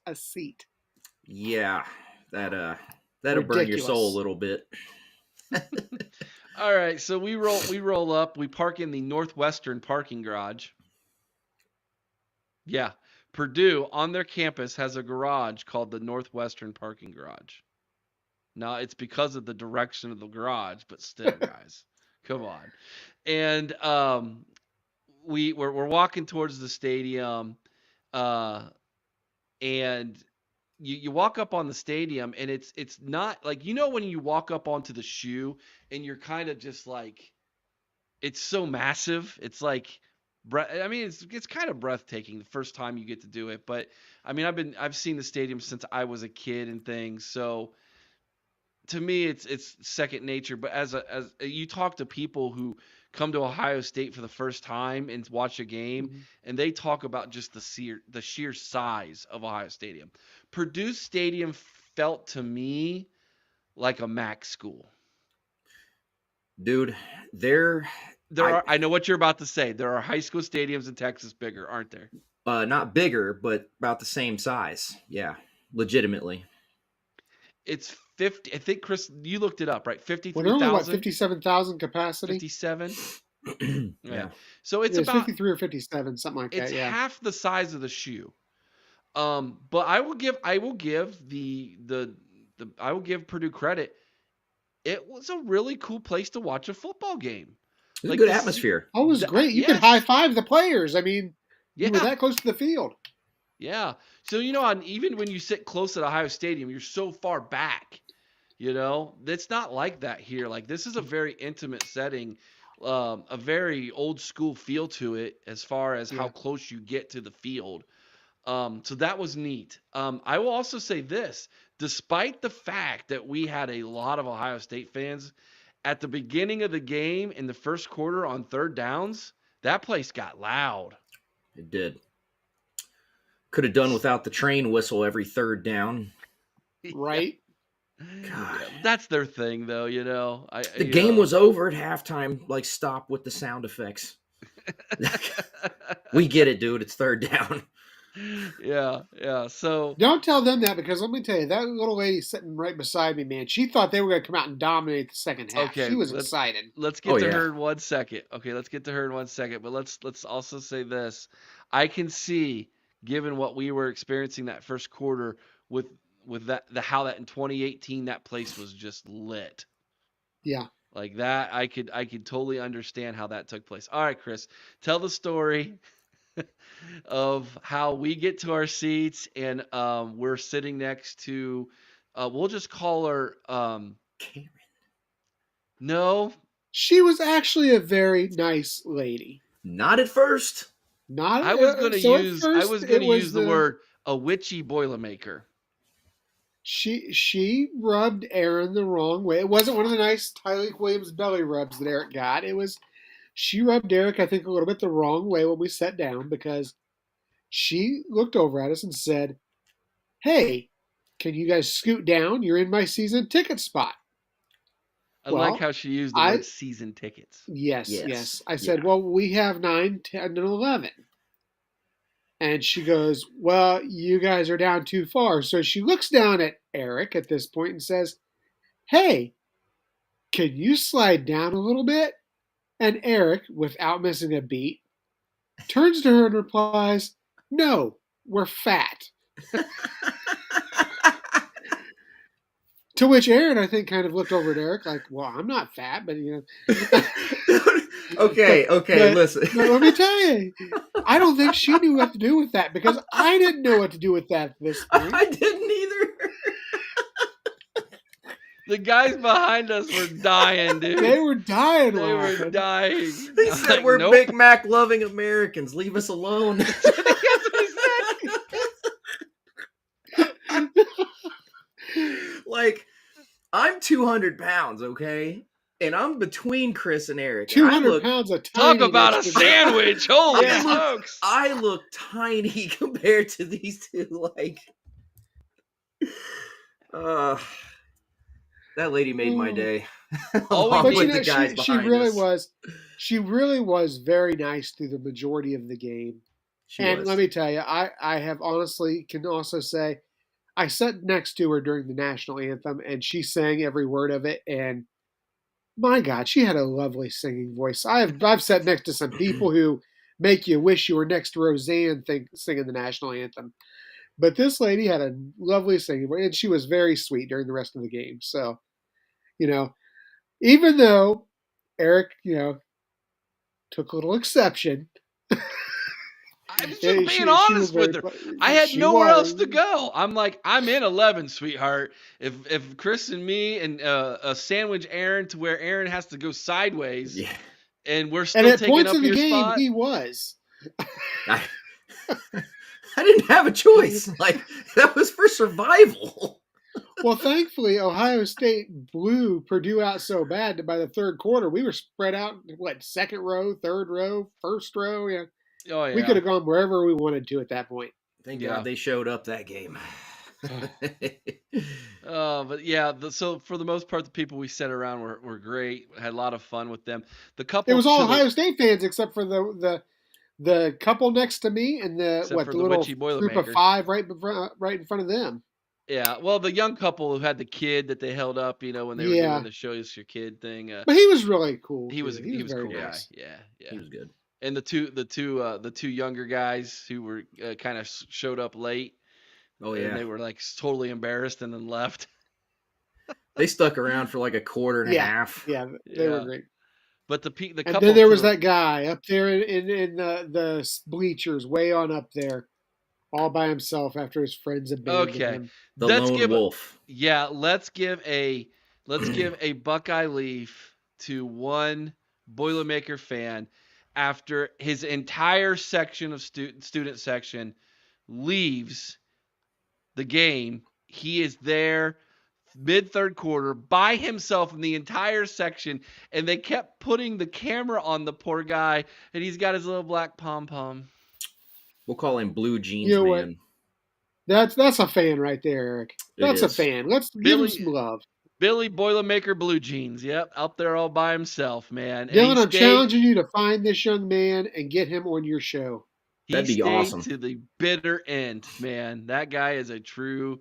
a seat. Yeah, that'll burn your soul a little bit. All right, so we roll up. We park in the Northwestern parking garage. Yeah, Purdue on their campus has a garage called the Northwestern parking garage. Now it's because of the direction of the garage, but still, guys, come on. And we're walking towards the stadium, and you walk up on the stadium, and it's not like, when you walk up onto the shoe and you're kind of just like, it's so massive. It's like, I mean, it's kind of breathtaking the first time you get to do it. But I mean, I've seen the stadium since I was a kid and things. So to me, it's second nature. But as you talk to people who come to Ohio State for the first time and watch a game, and they talk about just the sheer size of Ohio Stadium. Purdue Stadium felt to me like a MAC school. Dude, I know what you're about to say. There are high school stadiums in Texas bigger, aren't there? Not bigger, but about the same size. Yeah, legitimately. It's 50. I think, Chris, you looked it up, right? 53,000. Well, they're only 57,000 capacity. 57. Yeah. So it's about 53 or 57, something like that. It's yeah. half the size of the shoe. But I will give Purdue credit. It was a really cool place to watch a football game. It was a good atmosphere. Oh, it was great. You could high five the players. I mean, you were that close to the field. Yeah. So, even when you sit close at Ohio Stadium, you're so far back. It's not like that here. Like, this is a very intimate setting, a very old school feel to it as far as how close you get to the field. So that was neat. I will also say this, despite the fact that we had a lot of Ohio State fans at the beginning of the game in the first quarter on third downs, that place got loud. It did. Could have done without the train whistle every third down. Right? God. That's their thing, though, The game was over at halftime. Like, stop with the sound effects. We get it, dude. It's third down. Yeah. So don't tell them that, because let me tell you, that little lady sitting right beside me, man, she thought they were going to come out and dominate the second half. Okay, she was excited. Let's get to her in 1 second. Okay, let's get to her in 1 second. But let's also say this. I can see, given what we were experiencing that first quarter with how that in 2018 that place was just lit. Yeah. Like that, I could totally understand how that took place. All right, Chris, tell the story of how we get to our seats, and we're sitting next to, we'll just call her Karen. No, she was actually a very nice lady. Not at first. I was going to use the word a witchy Boilermaker. She rubbed Aaron the wrong way. It wasn't one of the nice Tyreek Williams belly rubs that Eric got. She rubbed Eric, I think, a little bit the wrong way when we sat down, because she looked over at us and said, "Hey, can you guys scoot down? You're in my season ticket spot." I like how she used the word season tickets. Yes. I said, well, we have 9, 10, and 11. And she goes, well, you guys are down too far. So she looks down at Eric at this point and says, hey, can you slide down a little bit? And Eric, without missing a beat, turns to her and replies, no, we're fat. To which Aaron, I think, kind of looked over at Eric like, well, I'm not fat, but, you know. Okay, listen. But let me tell you, I don't think she knew what to do with that because I didn't know what to do with that at this point. I didn't either. The guys behind us were dying, dude. They were dying. They were dying. They said we're Big Mac loving Americans. Leave us alone. That's what he said. Like, I'm 200 pounds, okay? And I'm between Chris and Eric. 200 pounds of tiny. Talk about a sandwich. Holy smokes. I look tiny compared to these two. Like, that lady made my day. But you know, she really was very nice through the majority of the game. Let me tell you, I have honestly can also say I sat next to her during the national anthem and she sang every word of it, and my God, she had a lovely singing voice. I've sat next to some people who make you wish you were next to Roseanne singing the national anthem. But this lady had a lovely singing voice, and she was very sweet during the rest of the game. So, you know, even though Eric, you know, took a little exception. I'm just being honest with her. I had nowhere else to go. I'm like, I'm in 11, sweetheart. If Chris and me and a sandwich Aaron to where Aaron has to go sideways, and we're still taking up your spot. And at points in the game, he was. I didn't have a choice. Like, that was for survival. Well, thankfully, Ohio State blew Purdue out so bad that by the third quarter, we were spread out, second row, third row, first row. Yeah. Oh, yeah. We could have gone wherever we wanted to at that point. Thank God they showed up that game. But yeah, so for the most part, the people we sat around were great. Had a lot of fun with them. The couple. It was all Ohio State fans except for the couple next to me and the little group of 5 right in front of them. Yeah, well, the young couple who had the kid that they held up, you know, when they were doing the show us your kid thing. But he was really cool. He was a cool nice guy. Yeah, he was good. And the two younger guys who were kind of showed up late. Oh yeah, and they were like totally embarrassed and then left. They stuck around for like a quarter and a half. Yeah, they were great. But the couple. And then there was that guy up there in the bleachers, way on up there, all by himself after his friends abandoned him. The lone wolf. Yeah, let's give a Buckeye leaf to one Boilermaker fan after his entire section of student section leaves the game. He is there mid-third quarter by himself in the entire section, and they kept putting the camera on the poor guy, and he's got his little black pom-pom. We'll call him Blue Jeans Man. What? That's a fan right there, Eric. That's a fan. Let's give him some love. Billy Boilermaker Blue Jeans. Yep, out there all by himself, man. Dylan, I'm challenging you to find this young man and get him on your show. That'd be awesome. To the bitter end, man. That guy is a true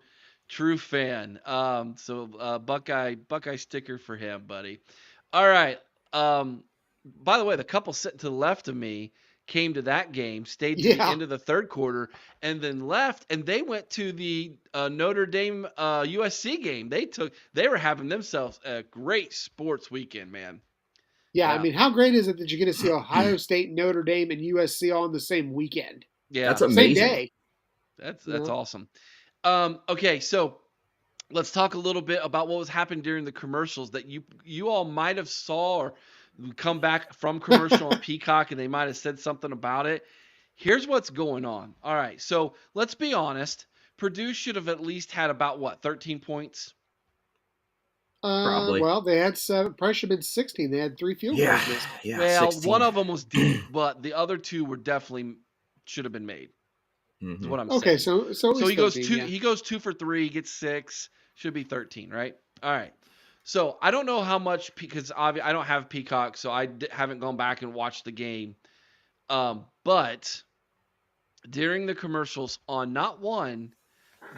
fan. So Buckeye sticker for him, buddy. All right. By the way, the couple sitting to the left of me came to that game, stayed to the end of the third quarter, and then left, and they went to the Notre Dame USC game. They were having themselves a great sports weekend, man. Yeah, I mean, how great is it that you get to see Ohio State, Notre Dame, and USC all in the same weekend? Yeah, that's amazing. Same day. That's awesome. Okay, so let's talk a little bit about what was happening during the commercials that you all might have saw or come back from commercial on Peacock, and they might have said something about it. Here's what's going on. All right, so let's be honest. Purdue should have at least had about 13 points. Probably. Well, they had 7. Probably should have been 16. They had 3 field goals. Yeah. Well, 16. one of them was deep, but the other 2 were definitely should have been made. Mm-hmm. Is what I'm saying. So he goes 2 for 3, gets 6, should be 13, right? All right. So I don't know how much, because I don't have Peacock, so I haven't gone back and watched the game. But during the commercials, on not one,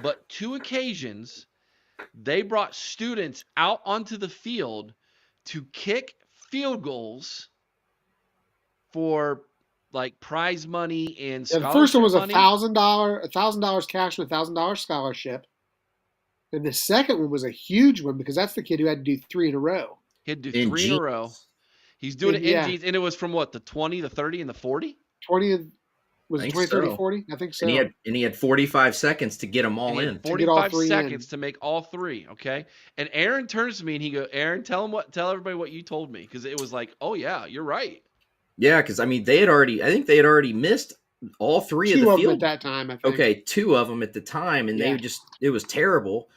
but 2 occasions, they brought students out onto the field to kick field goals for like prize money and Yeah, scholarship the first one was money. $1,000 cash and $1,000 scholarship. And the second one was a huge one because that's the kid who had to do 3 in a row. He had to do 3 in a row. He's doing it in jeans, and it was from what, the 20, the 30, and the 40? 20 was I it think 20, 30, so. 40? I think so. And he had 45 seconds to get them all And he in. had To get all 45 three seconds in. to make all 3, okay? And Aaron turns to me and he goes, Aaron, tell everybody what you told me, because it was like, oh yeah, you're right. Yeah, because I think they had already missed all 3 of the 2 of them field. at that time, I think. Okay, 2 of them at the time, and Yeah. it was terrible.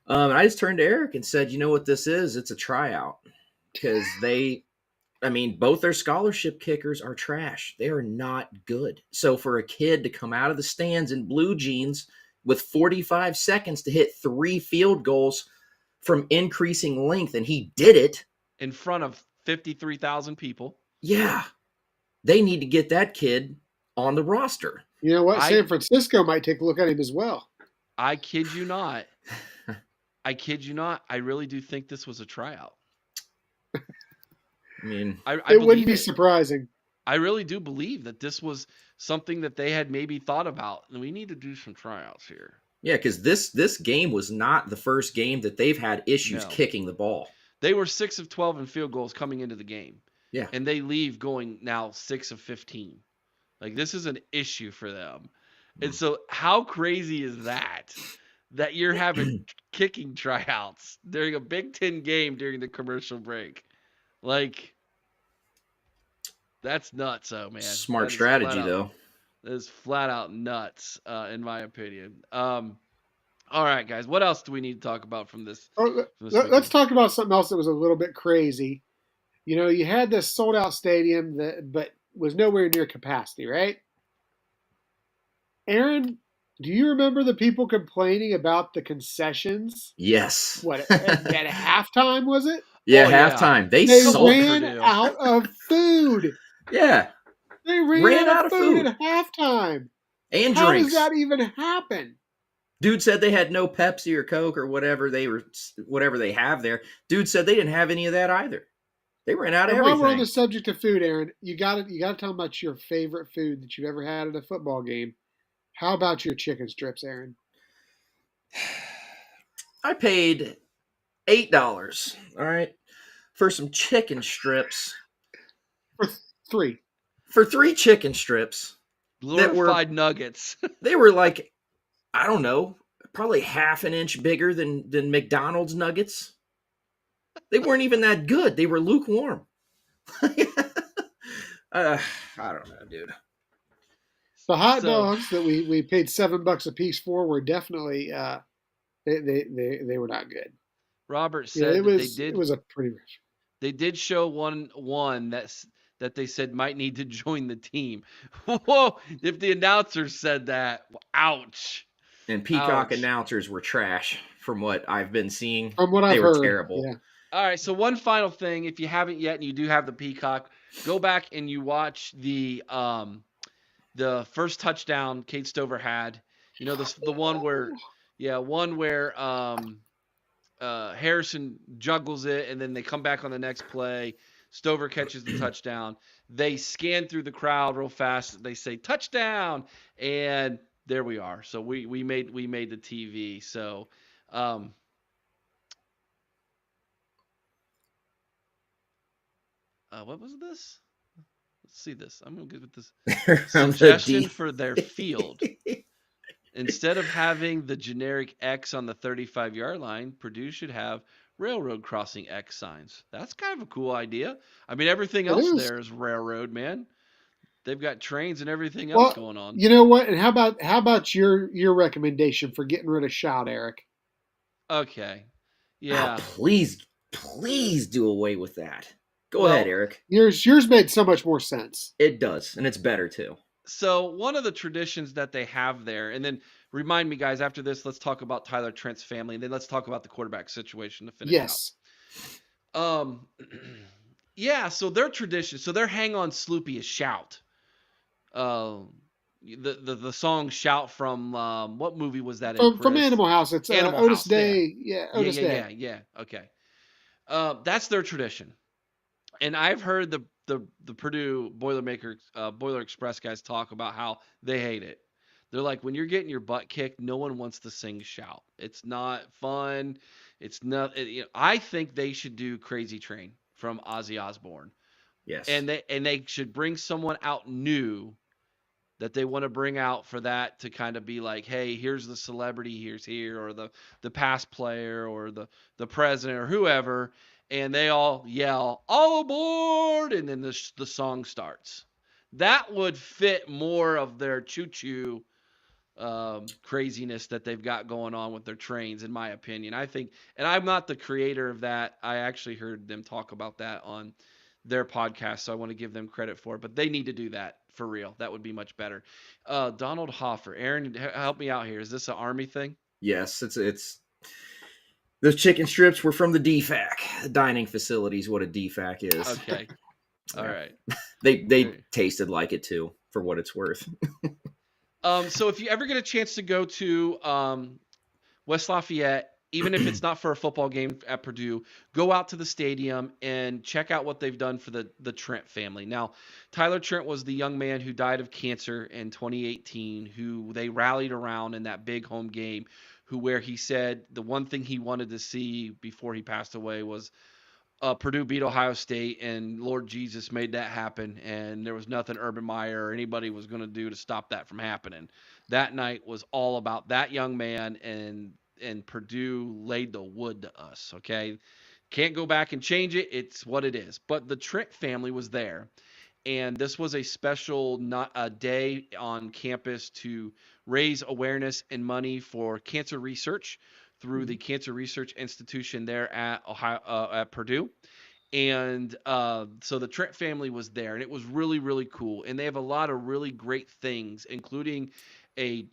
And I just turned to Eric and said, you know what this is? It's a tryout. Because both their scholarship kickers are trash. They are not good. So for a kid to come out of the stands in blue jeans with 45 seconds to hit 3 field goals from increasing length, and he did it. In front of 53,000 people. Yeah. They need to get that kid on the roster. You know what? San Francisco might take a look at him as well. I kid you not. I really do think this was a tryout. I mean, It wouldn't be surprising. I really do believe that this was something that they had maybe thought about. And we need to do some tryouts here. Yeah, because this game was not the first game that they've had issues kicking the ball. They were 6 of 12 in field goals coming into the game. Yeah. And they leave going now 6 of 15. Like, this is an issue for them. And so how crazy is that you're having kicking tryouts during a Big Ten game during the commercial break? Like, that's nuts, though, man. Smart strategy, though. That is flat out nuts, in my opinion. All right, guys. What else do we need to talk about from this? Let's talk about something else that was a little bit crazy. You know, you had this sold-out stadium but was nowhere near capacity, right? Aaron, do you remember the people complaining about the concessions? Yes. What, at halftime, was it? Yeah, halftime. They ran out of food. Yeah. They ran out of food at halftime. And How drinks. does that even happen? Dude said they had no Pepsi or Coke or whatever they have there. Dude said they didn't have any of that either. They ran out of everything. While we're on the subject of food, Aaron, you got to tell them about your favorite food that you've ever had at a football game. How about your chicken strips, Aaron? I paid $8, all right, for some chicken strips. For 3. For 3 chicken strips. Glorified nuggets. They were like, I don't know, probably half an inch bigger than McDonald's nuggets. They weren't even that good. They were lukewarm. I don't know, dude. The hot dogs that we paid $7 a piece for were definitely they were not good. Robert said it was a pretty rich. They did show one that they said might need to join the team. Whoa! If the announcers said that, ouch. And Peacock announcers were trash, from what I've been seeing. From what I've heard, they were terrible. Yeah. All right, so one final thing, if you haven't yet and you do have the Peacock, go back and you watch the first touchdown Kate Stover had. You know, the one where Harrison juggles it and then they come back on the next play. Stover catches the touchdown. They scan through the crowd real fast. They say touchdown, and there we are. So we made the TV. So what was this? Let's see this. I'm gonna get with this suggestion for their field. Instead of having the generic X on the 35-yard line, Purdue should have railroad crossing X signs. That's kind of a cool idea. I mean, everything else there is railroad, man. They've got trains and everything else going on. You know what? And how about your recommendation for getting rid of Shout, Eric? Okay. Yeah. Please do away with that. Go ahead, Eric. Yours made so much more sense. It does, and it's better too. So one of the traditions that they have there, and then remind me, guys, after this, let's talk about Tyler Trent's family, and then let's talk about the quarterback situation to finish out. Yeah, so their tradition, so their hang on Sloopy is shout. The song "Shout" from what movie was that in, From Chris? Animal House. It's Animal Otis House. There. Day. Yeah, Yeah, Otis yeah, Day. yeah, yeah. Okay. That's their tradition, and I've heard the Purdue Boiler Express guys talk about how they hate it. They're like, when you're getting your butt kicked, no one wants to sing "Shout." It's not fun. It's not. I think they should do "Crazy Train" from Ozzy Osbourne, Yes. and they should bring someone out new that they want to bring out for that, to kind of be like, hey, here's the celebrity, here's here, or the past player, or the president, or whoever, and they all yell all aboard, and then the song starts. That would fit more of their choo-choo craziness that they've got going on with their trains, in my opinion. I think, and I'm not the creator of that. I actually heard them talk about that on their podcast, so I want to give them credit for it. But they need to do that for real. That would be much better. Donald Hoffer, Aaron, help me out here. Is this an Army thing? Yes, it's those chicken strips were from the DFAC dining facilities. What a DFAC is. Okay. All right. They tasted like it too, for what it's worth. So if you ever get a chance to go to West Lafayette, even if it's not for a football game at Purdue, go out to the stadium and check out what they've done for the Trent family. Now, Tyler Trent was the young man who died of cancer in 2018, who they rallied around in that big home game, where he said the one thing he wanted to see before he passed away was Purdue beat Ohio State, and Lord Jesus made that happen, and there was nothing Urban Meyer or anybody was going to do to stop that from happening. That night was all about that young man, and Purdue laid the wood to us, okay? Can't go back and change it. It's what it is. But the Trent family was there, and this was a special day on campus to raise awareness and money for cancer research through the Cancer Research Institution there at at Purdue. And so the Trent family was there, and it was really, really cool. And they have a lot of really great things, including a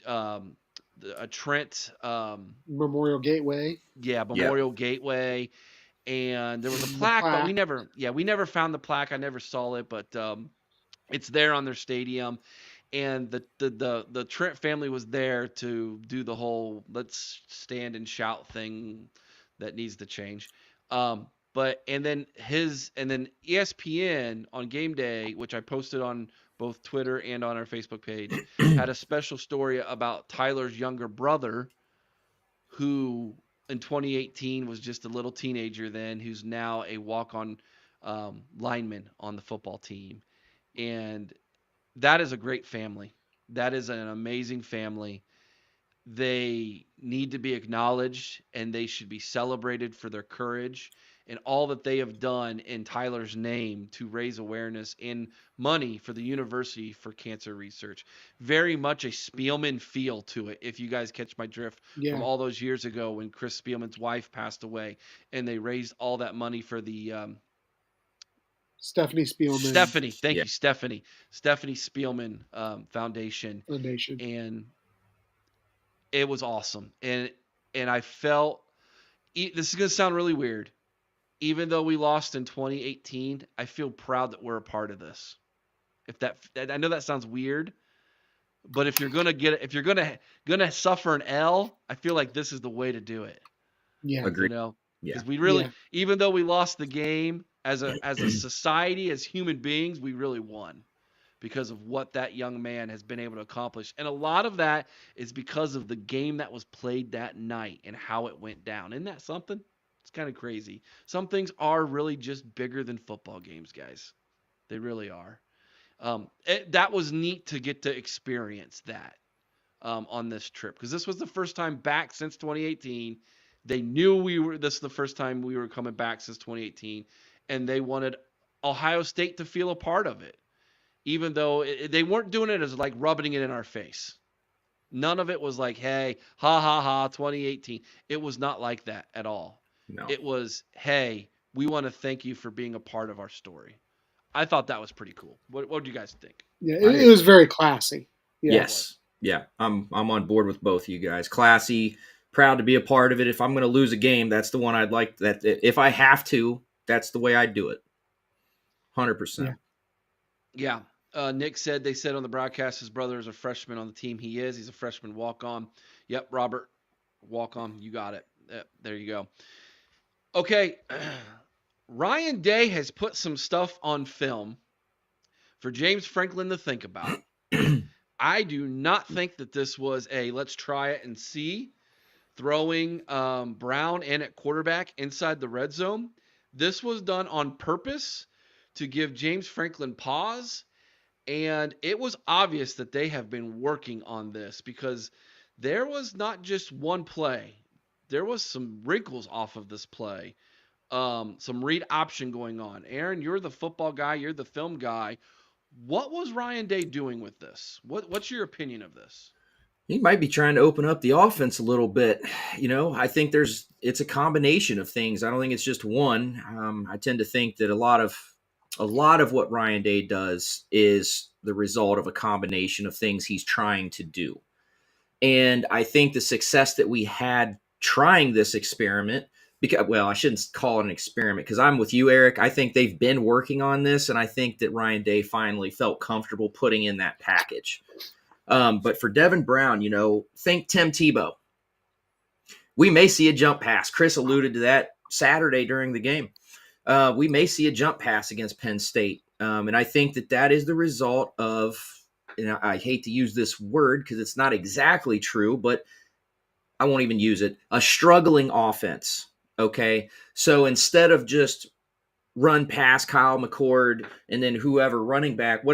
Trent Memorial Gateway. Memorial Gateway. And there was a plaque, but we never found the plaque. I never saw it, but it's there on their stadium. And the Trent family was there to do the whole let's stand and shout thing that needs to change. And then ESPN on game day, which I posted on both Twitter and on our Facebook page, had a special story about Tyler's younger brother, who in 2018 was just a little teenager then, who's now a walk-on lineman on the football team. And that is a great family. That is an amazing family. They need to be acknowledged, and they should be celebrated for their courage and all that they have done in Tyler's name to raise awareness and money for the university for cancer research. Very much a Spielman feel to it, if you guys catch my drift, from all those years ago when Chris Spielman's wife passed away, and they raised all that money for the Stephanie Spielman. Thank you, Stephanie. Stephanie Spielman Foundation. And it was awesome. And I felt, this is going to sound really weird, even though we lost in 2018, I feel proud that we're a part of this. I know that sounds weird, but if you're gonna suffer an L, I feel like this is the way to do it. Yeah, agreed. Because we really, even though we lost the game, as a society, as human beings, we really won because of what that young man has been able to accomplish. And a lot of that is because of the game that was played that night and how it went down. Isn't that something? It's kind of crazy. Some things are really just bigger than football games, guys. They really are. That was neat to get to experience that on this trip, because this was the first time back since 2018. They knew this is the first time we were coming back since 2018, and they wanted Ohio State to feel a part of it, even though they weren't doing it as like rubbing it in our face. None of it was like, hey, ha, ha, ha, 2018. It was not like that at all. No. It was, hey, we want to thank you for being a part of our story. I thought that was pretty cool. What do you guys think? Yeah, it was very classy. Yeah, yes. Yeah, I'm on board with both of you guys. Classy, proud to be a part of it. If I'm going to lose a game, that's the one I'd like. That if I have to, that's the way I'd do it. 100%. Yeah. Nick said they said on the broadcast his brother is a freshman on the team. He is. He's a freshman walk-on. Yep, Robert, walk-on. You got it. Yep, there you go. Okay. Ryan Day has put some stuff on film for James Franklin to think about. I do not think that this was a let's try it and see throwing Brown in at quarterback inside the red zone. This was done on purpose to give James Franklin pause. And it was obvious that they have been working on this because there was not just one play. There was some wrinkles off of this play. Some read option going on. Aaron, you're the football guy. You're the film guy. What was Ryan Day doing with this? What's your opinion of this? He might be trying to open up the offense a little bit. I think it's a combination of things. I don't think it's just one. I tend to think that a lot of what Ryan Day does is the result of a combination of things he's trying to do. And I think the success that we had trying this experiment, I shouldn't call it an experiment because I'm with you, Eric. I think they've been working on this, and I think that Ryan Day finally felt comfortable putting in that package. But for Devin Brown, think Tim Tebow. We may see a jump pass. Chris alluded to that Saturday during the game. We may see a jump pass against Penn State. And I think that is the result of, I hate to use this word because it's not exactly true, but I won't even use it, a struggling offense. Okay. So instead of just run past Kyle McCord and then whatever running back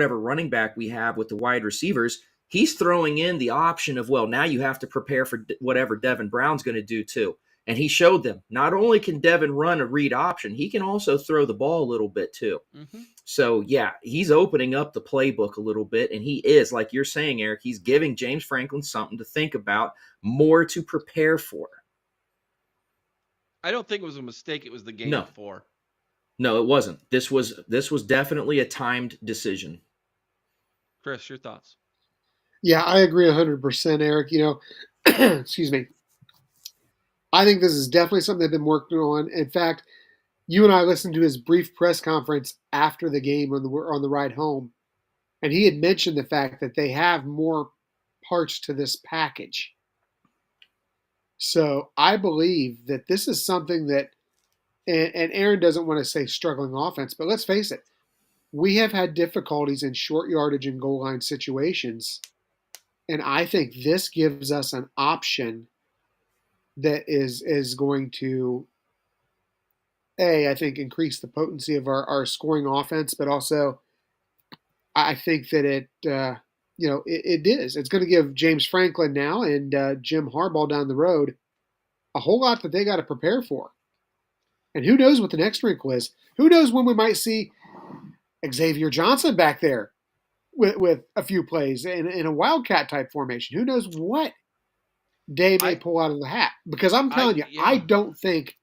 we have with the wide receivers, he's throwing in the option of, now you have to prepare for whatever Devin Brown's going to do too. And he showed them not only can Devin run a read option, he can also throw the ball a little bit too. Mm-hmm. So, he's opening up the playbook a little bit. And he is, like you're saying, Eric, he's giving James Franklin something to think about, more to prepare for. I don't think it was a mistake. It was the game before. No, it wasn't. This was definitely a timed decision. Chris, your thoughts? Yeah, I agree 100%, Eric. Excuse me. I think this is definitely something they've been working on. In fact, you and I listened to his brief press conference after the game on the ride home, and he had mentioned the fact that they have more parts to this package. So I believe that this is something that, and Aaron doesn't want to say struggling offense, but let's face it, we have had difficulties in short yardage and goal line situations, and I think this gives us an option that is going to, I think, increase the potency of our scoring offense, but also I think that it is. It's going to give James Franklin now and Jim Harbaugh down the road a whole lot that they got to prepare for. And who knows what the next wrinkle is? Who knows when we might see Xavier Johnson back there with a few plays in a Wildcat type formation? Who knows what Day may pull out of the hat? Because I'm telling you, I don't think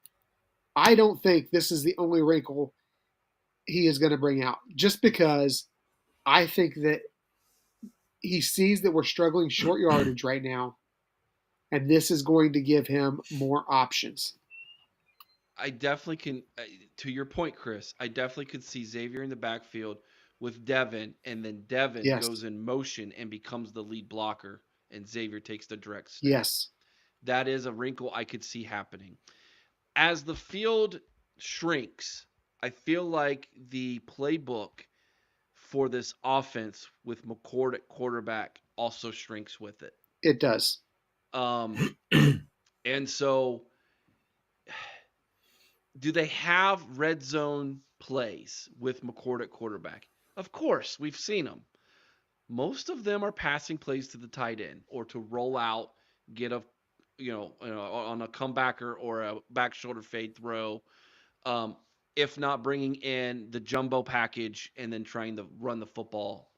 this is the only wrinkle he is going to bring out. Just because I think that he sees that we're struggling short yardage right now, and this is going to give him more options. I definitely can, to your point, Chris, I definitely could see Xavier in the backfield with Devin, and then Devin goes in motion and becomes the lead blocker, and Xavier takes the direct snap. Yes. That is a wrinkle I could see happening. As the field shrinks, I feel like the playbook for this offense with McCord at quarterback also shrinks with it. It does. And so do they have red zone plays with McCord at quarterback? Of course, we've seen them. Most of them are passing plays to the tight end or to roll out, get a, on a comebacker or a back shoulder fade throw. If not bringing in the jumbo package and then trying to run the football,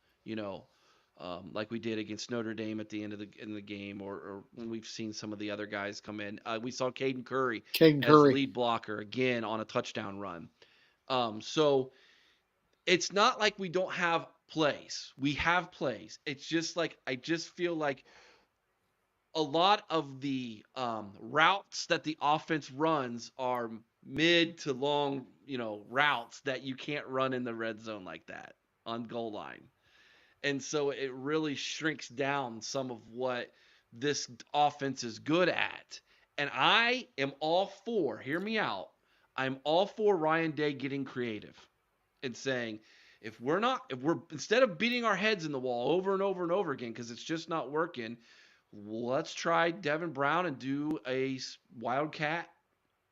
like we did against Notre Dame at the end of the game, or when we've seen some of the other guys come in. We saw Caden Curry as lead blocker again on a touchdown run. So it's not like we don't have plays. We have plays. It's just like I just feel like a lot of the routes that the offense runs are mid to long, routes that you can't run in the red zone like that on goal line. And so it really shrinks down some of what this offense is good at. And I am all for, hear me out, I'm all for Ryan Day getting creative and saying, if we're instead of beating our heads in the wall over and over and over again because it's just not working, let's try Devin Brown and do a wildcat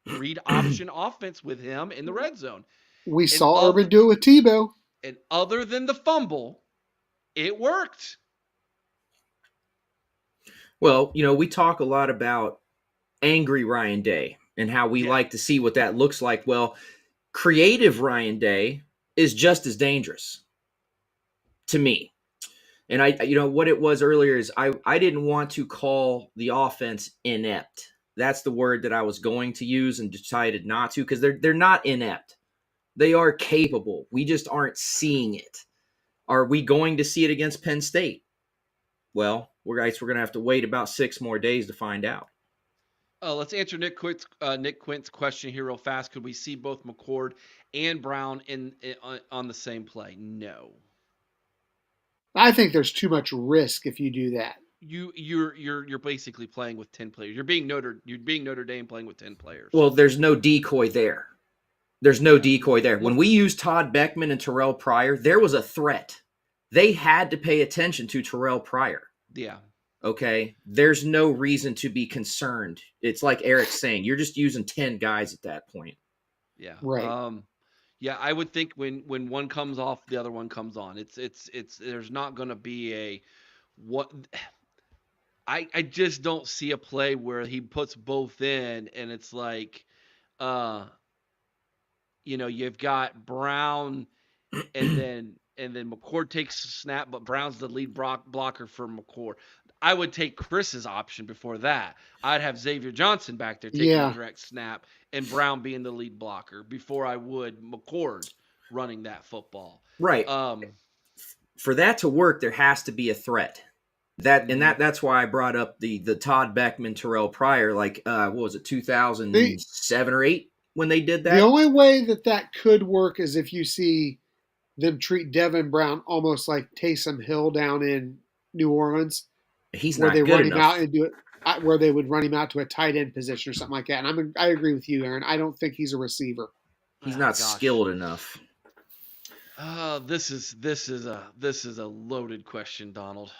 read option offense with him in the red zone. We And saw Urban do it with Tebow. And other than the fumble, it worked. Well, we talk a lot about angry Ryan Day and how we like to see what that looks like. Well, creative Ryan Day is just as dangerous to me. And what it was earlier is I didn't want to call the offense inept. That's the word that I was going to use and decided not to, because they're not inept. They are capable. We just aren't seeing it. Are we going to see it against Penn State? Well, we're going to have to wait about 6 more days to find out. Let's answer Nick Quint's question here real fast. Could we see both McCord and Brown on the same play? No. I think there's too much risk if you do that. You're basically playing with 10 players. You're being Notre Dame playing with 10 players. Well, there's no decoy there. When we used Todd Beckman and Terrell Pryor, there was a threat. They had to pay attention to Terrell Pryor. Yeah. Okay? There's no reason to be concerned. It's like Eric's saying, you're just using 10 guys at that point. Yeah. Right. Yeah, I would think when one comes off, the other one comes on. It's there's not going to be a what. I just don't see a play where he puts both in and it's like, you've got Brown and then McCord takes a snap, but Brown's the lead blocker for McCord. I would take Chris's option before that. I'd have Xavier Johnson back there taking a direct snap and Brown being the lead blocker before I would McCord running that football. Right. For that to work, there has to be a threat. That's why I brought up the Todd Beckman, Terrell Pryor, like what was it, 2007 or 8 when they did that? The only way that could work is if you see them treat Devin Brown almost like Taysom Hill down in New Orleans. He's where not they good run enough. him out and do it, where they would run him out to a tight end position or something like that. And I agree with you, Aaron. I don't think he's a receiver. He's not skilled enough. This is a loaded question, Donald.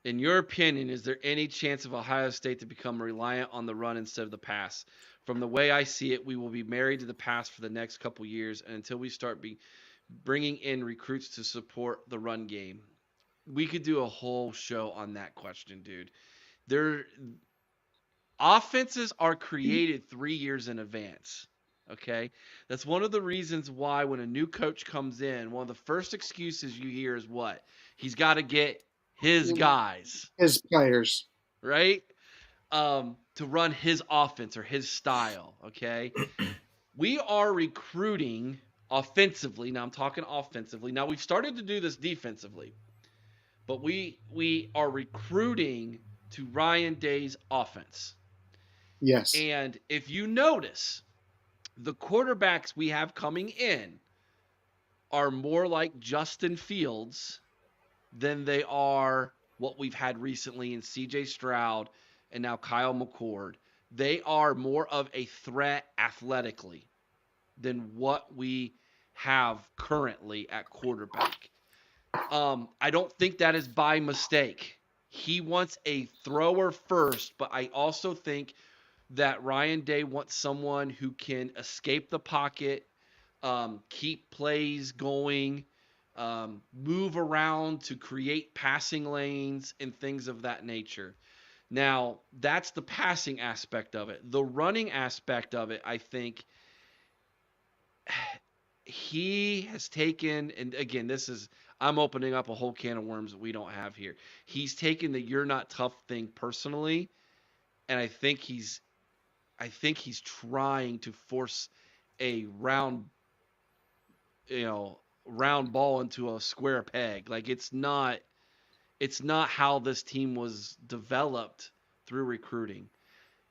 In your opinion, is there any chance of Ohio State to become reliant on the run instead of the pass? From the way I see it, we will be married to the pass for the next couple years, and until we start bringing in recruits to support the run game. We could do a whole show on that question, dude. Offenses are created 3 years in advance. Okay? That's one of the reasons why when a new coach comes in, one of the first excuses you hear is what? He's got to get his guys. His players. Right? To run his offense or his style. Okay? We are recruiting offensively. Now I'm talking offensively. Now we've started to do this defensively. But we are recruiting to Ryan Day's offense. Yes. And if you notice, the quarterbacks we have coming in are more like Justin Fields than they are what we've had recently in C.J. Stroud and now Kyle McCord. They are more of a threat athletically than what we have currently at quarterback. I don't think that is by mistake. He wants a thrower first, but I also think that Ryan Day wants someone who can escape the pocket, keep plays going, move around to create passing lanes and things of that nature. Now, that's the passing aspect of it. The running aspect of it, I think he has taken, and again, I'm opening up a whole can of worms that we don't have here. He's taken the "you're not tough" thing personally, and I think he's trying to force a round ball into a square peg. Like it's not It's not how this team was developed through recruiting.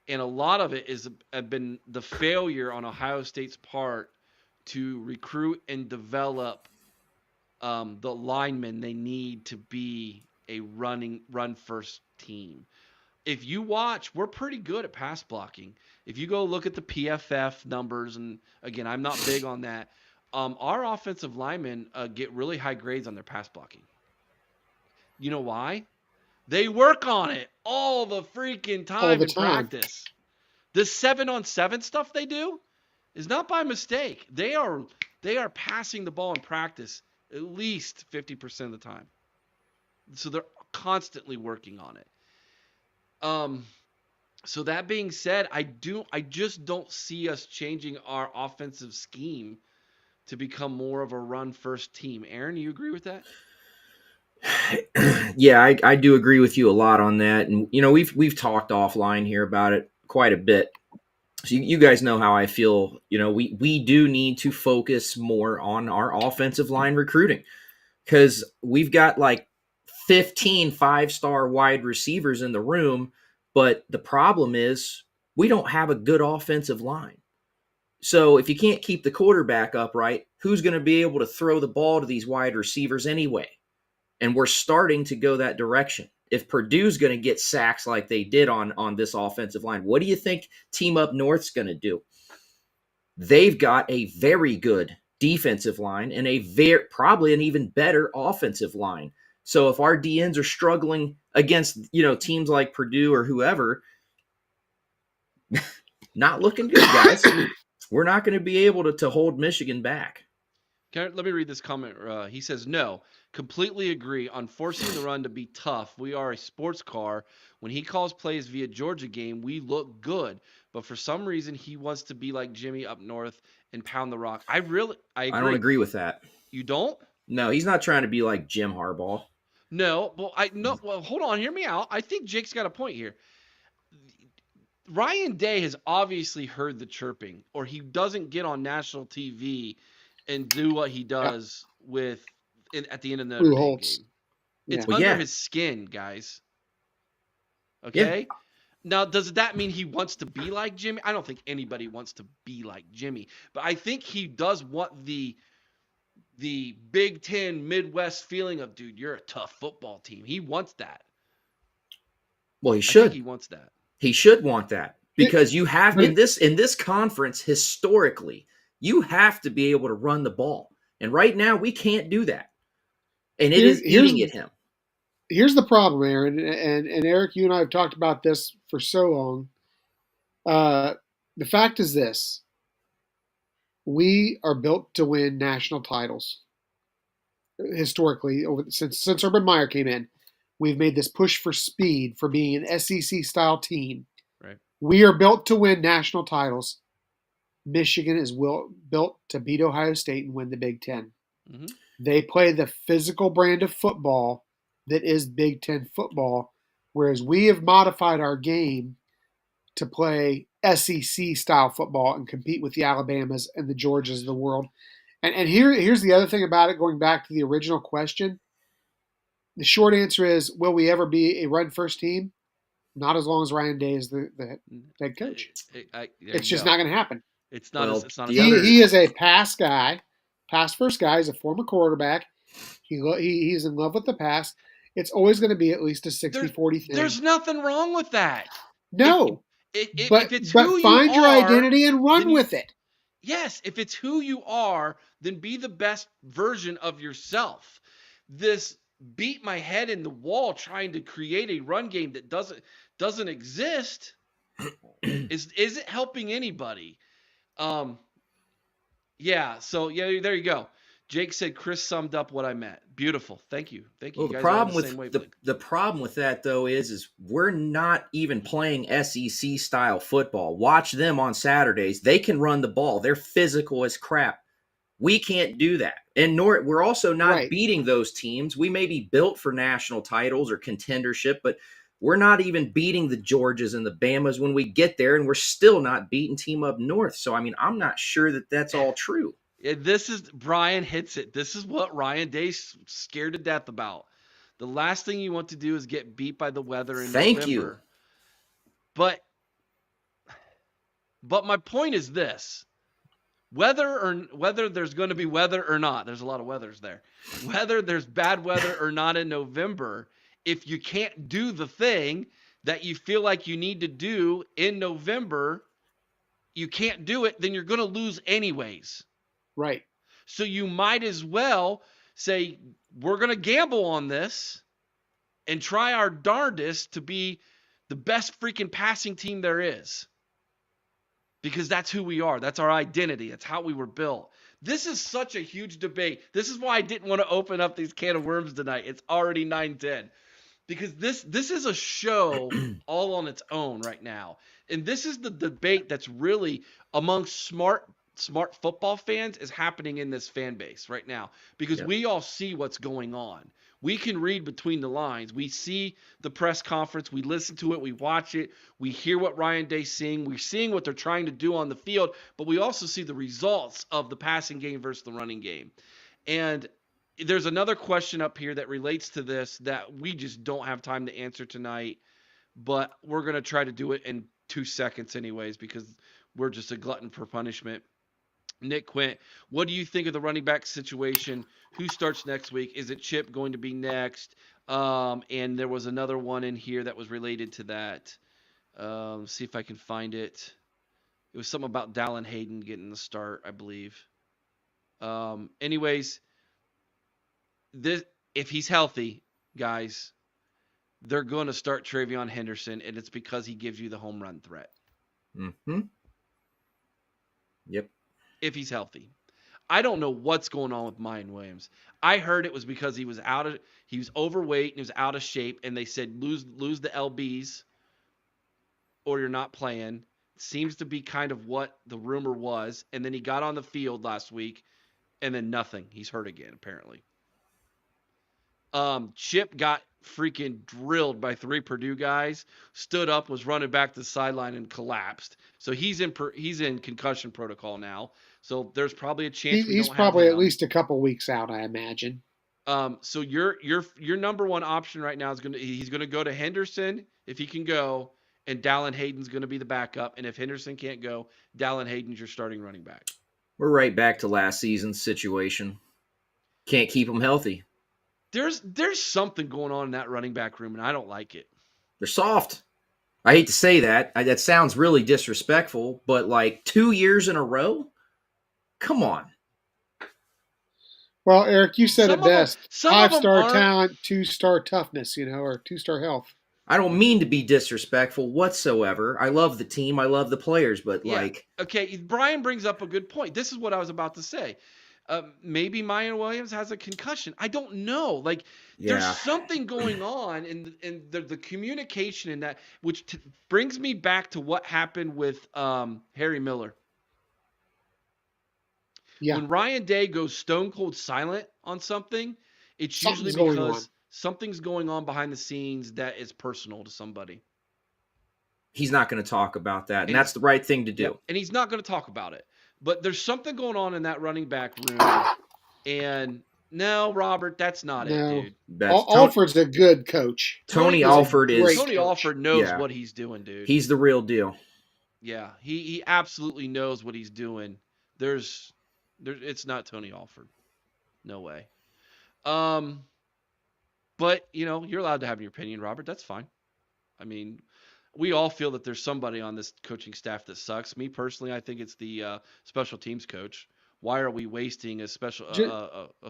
And a lot of it is been the failure on Ohio State's part to recruit and develop the linemen they need to be a run first team. If you watch, we're pretty good at pass blocking. If you go look at the PFF numbers, and again, I'm not big on that, our offensive linemen get really high grades on their pass blocking. You know why? They work on it all the freaking time in practice. The 7-on-7 stuff they do is not by mistake. They are passing the ball in practice at least 50% of the time. So they're constantly working on it. So that being said, I just don't see us changing our offensive scheme to become more of a run first team. Aaron, you agree with that? Yeah, I do agree with you a lot on that. And, we've talked offline here about it quite a bit. So you guys know how I feel. We do need to focus more on our offensive line recruiting, because we've got like 15 5-star wide receivers in the room, but the problem is we don't have a good offensive line. So if you can't keep the quarterback upright, who's going to be able to throw the ball to these wide receivers anyway? And we're starting to go that direction. If Purdue's going to get sacks like they did on this offensive line, what do you think Team Up North's going to do? They've got a very good defensive line and probably an even better offensive line. So if our DNs are struggling against, teams like Purdue or whoever, not looking good, guys. We're not going to be able to hold Michigan back. Let me read this comment. He says, no, completely agree on forcing the run to be tough. We are a sports car. When he calls plays via Georgia game, we look good. But for some reason, he wants to be like Jimmy up north and pound the rock. I agree. I don't agree with that. You don't? No, he's not trying to be like Jim Harbaugh. No, well, hold on. Hear me out. I think Jake's got a point here. Ryan Day has obviously heard the chirping, or he doesn't get on national TV and do what he does at the end of the Notre Dame game. It's under his skin, guys. Okay? Yeah. Now, does that mean he wants to be like Jimmy? I don't think anybody wants to be like Jimmy, but I think he does want the Big Ten Midwest feeling of, dude, you're a tough football team. He wants that. Well, he should. I think he wants that. He should want that, because you have in this conference historically, you have to be able to run the ball. And right now we can't do that. And it is eating at him. Here's the problem, Aaron, and Eric, you and I have talked about this for so long. The fact is this: we are built to win national titles. Historically, since Urban Meyer came in, we've made this push for speed, for being an SEC-style team. Right. We are built to win national titles. Michigan is built to beat Ohio State and win the Big Ten. Mm-hmm. They play the physical brand of football that is Big Ten football, whereas we have modified our game to play SEC-style football and compete with the Alabamas and the Georgias of the world. And here's the other thing about it, going back to the original question. The short answer is, will we ever be a run-first team? Not as long as Ryan Day is the head coach. It's just not going to happen. It's not. Well, it's not. He is a pass guy, pass-first guy. He's a former quarterback. He's in love with the pass. It's always going to be at least a 60-40 thing. There's nothing wrong with that. No. But find your identity and run with it. Yes, if it's who you are, then be the best version of yourself. This beat my head in the wall trying to create a run game that doesn't exist isn't helping anybody. Yeah, so there you go. Jake said Chris summed up what I meant. Beautiful. Thank you. Well, the problem with that though is we're not even playing SEC style football. Watch them on Saturdays. They can run the ball. They're physical as crap. We can't do that. And we're also not beating those teams. We may be built for national titles or contendership, but we're not even beating the Georgias and the Bamas when we get there, and we're still not beating Team Up North. So, I mean, I'm not sure that that's all true. Brian hits it. This is what Ryan Day's scared to death about. The last thing you want to do is get beat by the weather in Thank November. you. But my point is this. Whether there's going to be weather or not, there's a lot of weathers there. Whether there's bad weather or not in November, if you can't do the thing that you feel like you need to do in November, you can't do it, then you're going to lose anyways. Right. So you might as well say, we're going to gamble on this and try our darndest to be the best freaking passing team there is. Because that's who we are. That's our identity. That's how we were built. This is such a huge debate. This is why I didn't want to open up these can of worms tonight. It's already 9:10. Because this is a show all on its own right now. And this is the debate that's really among smart football fans is happening in this fan base right now. Because we all see what's going on. We can read between the lines. We see the press conference. We listen to it. We watch it. We hear what Ryan Day's saying. We're seeing what they're trying to do on the field. But we also see the results of the passing game versus the running game. And there's another question up here that relates to this that we just don't have time to answer tonight. But we're going to try to do it in 2 seconds anyways because we're just a glutton for punishment. Nick Quint, what do you think of the running back situation? Who starts next week? Is it Chip going to be next? And there was another one in here that was related to that. See if I can find it. It was something about Dallin Hayden getting the start, I believe. Anyways, if he's healthy, guys, they're going to start Travion Henderson, and it's because he gives you the home run threat. Mm-hmm. Yep. If he's healthy. I don't know what's going on with Mayan Williams. I heard it was because he was overweight and he was out of shape, and they said lose the LBs or you're not playing. Seems to be kind of what the rumor was. And then he got on the field last week, and then nothing. He's hurt again, apparently. Chip got freaking drilled by 3 Purdue guys, stood up, was running back to the sideline, and collapsed. So he's in concussion protocol now. So there's probably a chance he's probably at least a couple weeks out, I imagine. So your number one option right now is he's gonna go to Henderson if he can go, and Dallin Hayden's gonna be the backup. And if Henderson can't go, Dallin Hayden's your starting running back. We're right back to last season's situation. Can't keep them healthy. There's something going on in that running back room, and I don't like it. They're soft. I hate to say that. That sounds really disrespectful, but like 2 years in a row? Come on. Well, Eric, you said it best. 5-star talent, 2-star toughness, or 2-star health. I don't mean to be disrespectful whatsoever. I love the team. I love the players, but Okay, Brian brings up a good point. This is what I was about to say. Maybe Mayan Williams has a concussion. I don't know. There's something going on in the communication in that, which brings me back to what happened with Harry Miller. Yeah. When Ryan Day goes stone cold silent on something, it's usually because something's going on behind the scenes that is personal to somebody. He's not going to talk about that, and that's the right thing to do. Yeah, and he's not going to talk about it. But there's something going on in that running back room. And no, Robert, that's not it, dude. Alford's a good coach. Tony Alford knows what he's doing, dude. He's the real deal. Yeah, he absolutely knows what he's doing. It's not Tony Alford. No way. But, you're allowed to have your opinion, Robert. That's fine. I mean, we all feel that there's somebody on this coaching staff that sucks. Me personally, I think it's the special teams coach. Why are we wasting a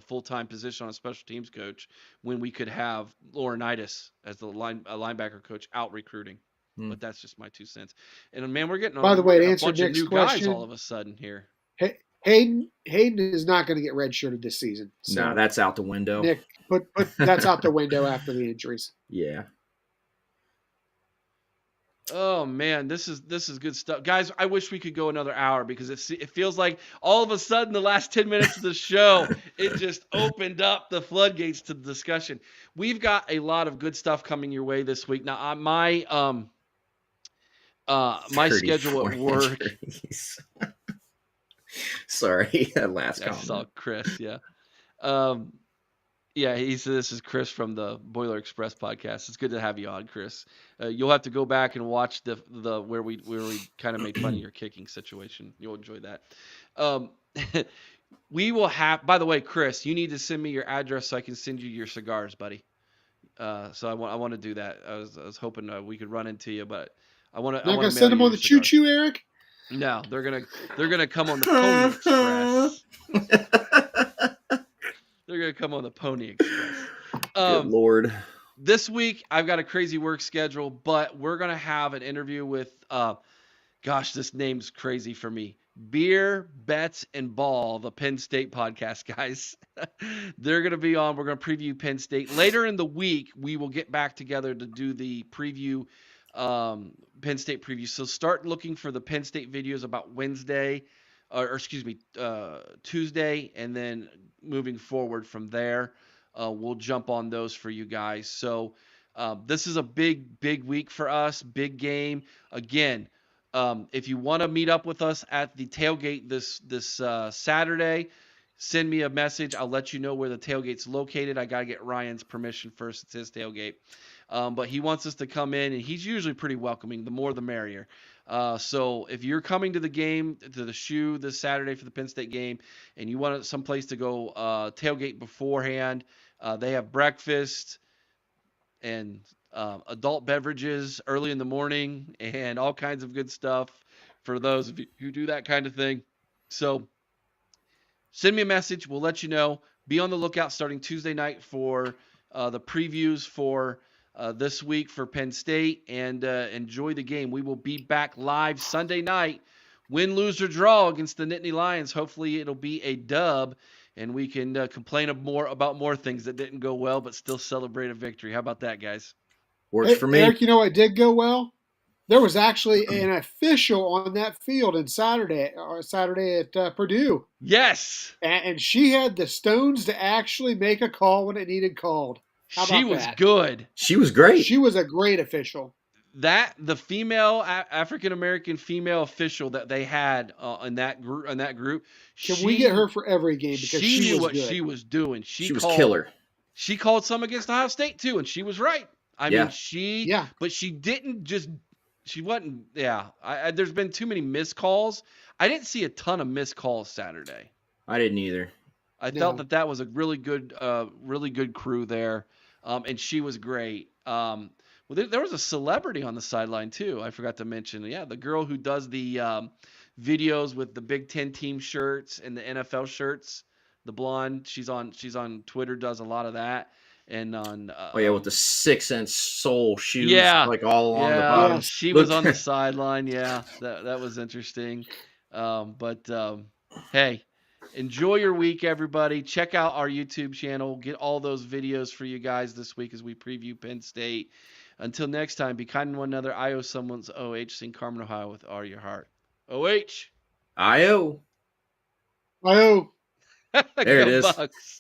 full-time position on a special teams coach when we could have Laurinaitis as the linebacker coach out recruiting? But that's just my 2 cents. And man, we're getting by the way, to a answer bunch of Nick's new question, guys all of a sudden here. Hayden is not going to get redshirted this season. So no, that's out the window. Nick, put that's out the window after the injuries. Yeah. Oh man, this is good stuff, guys. I wish we could go another hour because it feels like all of a sudden the last 10 minutes of the show it just opened up the floodgates to the discussion. We've got a lot of good stuff coming your way this week. Now, my schedule at work. Sorry, that last comment. I saw Chris. Yeah. Yeah, he said this is Chris from the Boiler Express podcast. It's good to have you on, Chris. You'll have to go back and watch the where we kind of made fun of your kicking situation. You'll enjoy that. Um, we will have. By the way, Chris, you need to send me your address so I can send you your cigars, buddy. So I want to do that. I was hoping we could run into you, but I want to. Not gonna send them on the choo choo, Eric. No, they're gonna come on the Pony Express. They're gonna come on the Pony Express. Good Lord. This week I've got a crazy work schedule, but we're gonna have an interview with gosh, this name's crazy for me. Beer, Bets, and Ball, the Penn State podcast, guys. They're going to be on. We're going to preview Penn State. Later in the week, we will get back together to do the preview, Penn State preview. So start looking for the Penn State videos about Wednesday, Tuesday, and then moving forward from there, we'll jump on those for you guys. So this is a big week for us, big game. Again, if you want to meet up with us at the tailgate this Saturday, send me a message. I'll let you know where the tailgate's located. I got to get Ryan's permission first. It's his tailgate. But he wants us to come in, and he's usually pretty welcoming. The more, the merrier. So if you're coming to the game, to the shoe this Saturday for the Penn State game, and you want someplace to go tailgate beforehand, they have breakfast and adult beverages early in the morning and all kinds of good stuff for those of you who do that kind of thing. So send me a message. We'll let you know. Be on the lookout starting Tuesday night for the previews for this week for Penn State, and enjoy the game. We will be back live Sunday night, win, lose, or draw against the Nittany Lions. Hopefully it'll be a dub, and we can complain about more things that didn't go well, but still celebrate a victory. How about that, guys? Works for me. Eric, you know what did go well? There was actually an official on that field on Saturday at Purdue. Yes. And she had the stones to actually make a call when it needed called. How about She was that? good. She was great. She was a great official. The female African American female official that they had in that group. Can we get her for every game, because she knew was what good. she was doing. She was killer. She called some against Ohio State too, and she was right. I mean, but she didn't just. She wasn't. Yeah, there's been too many missed calls. I didn't see a ton of missed calls Saturday. I didn't either. I felt that was a really good crew there, and she was great. Well, there was a celebrity on the sideline too. I forgot to mention. Yeah, the girl who does the videos with the Big Ten team shirts and the NFL shirts, the blonde. She's on Twitter. Does a lot of that. And on with the 6 inch sole shoes, like all along the bottom. bottom. She was on the sideline. Yeah, that was interesting. Hey, enjoy your week, everybody. Check out our YouTube channel. Get all those videos for you guys this week as we preview Penn State. Until next time, be kind to one another. I owe someone's OH. Sing Carmen, Ohio with all your heart. OH. I-O. I-O. There it is. Bucks.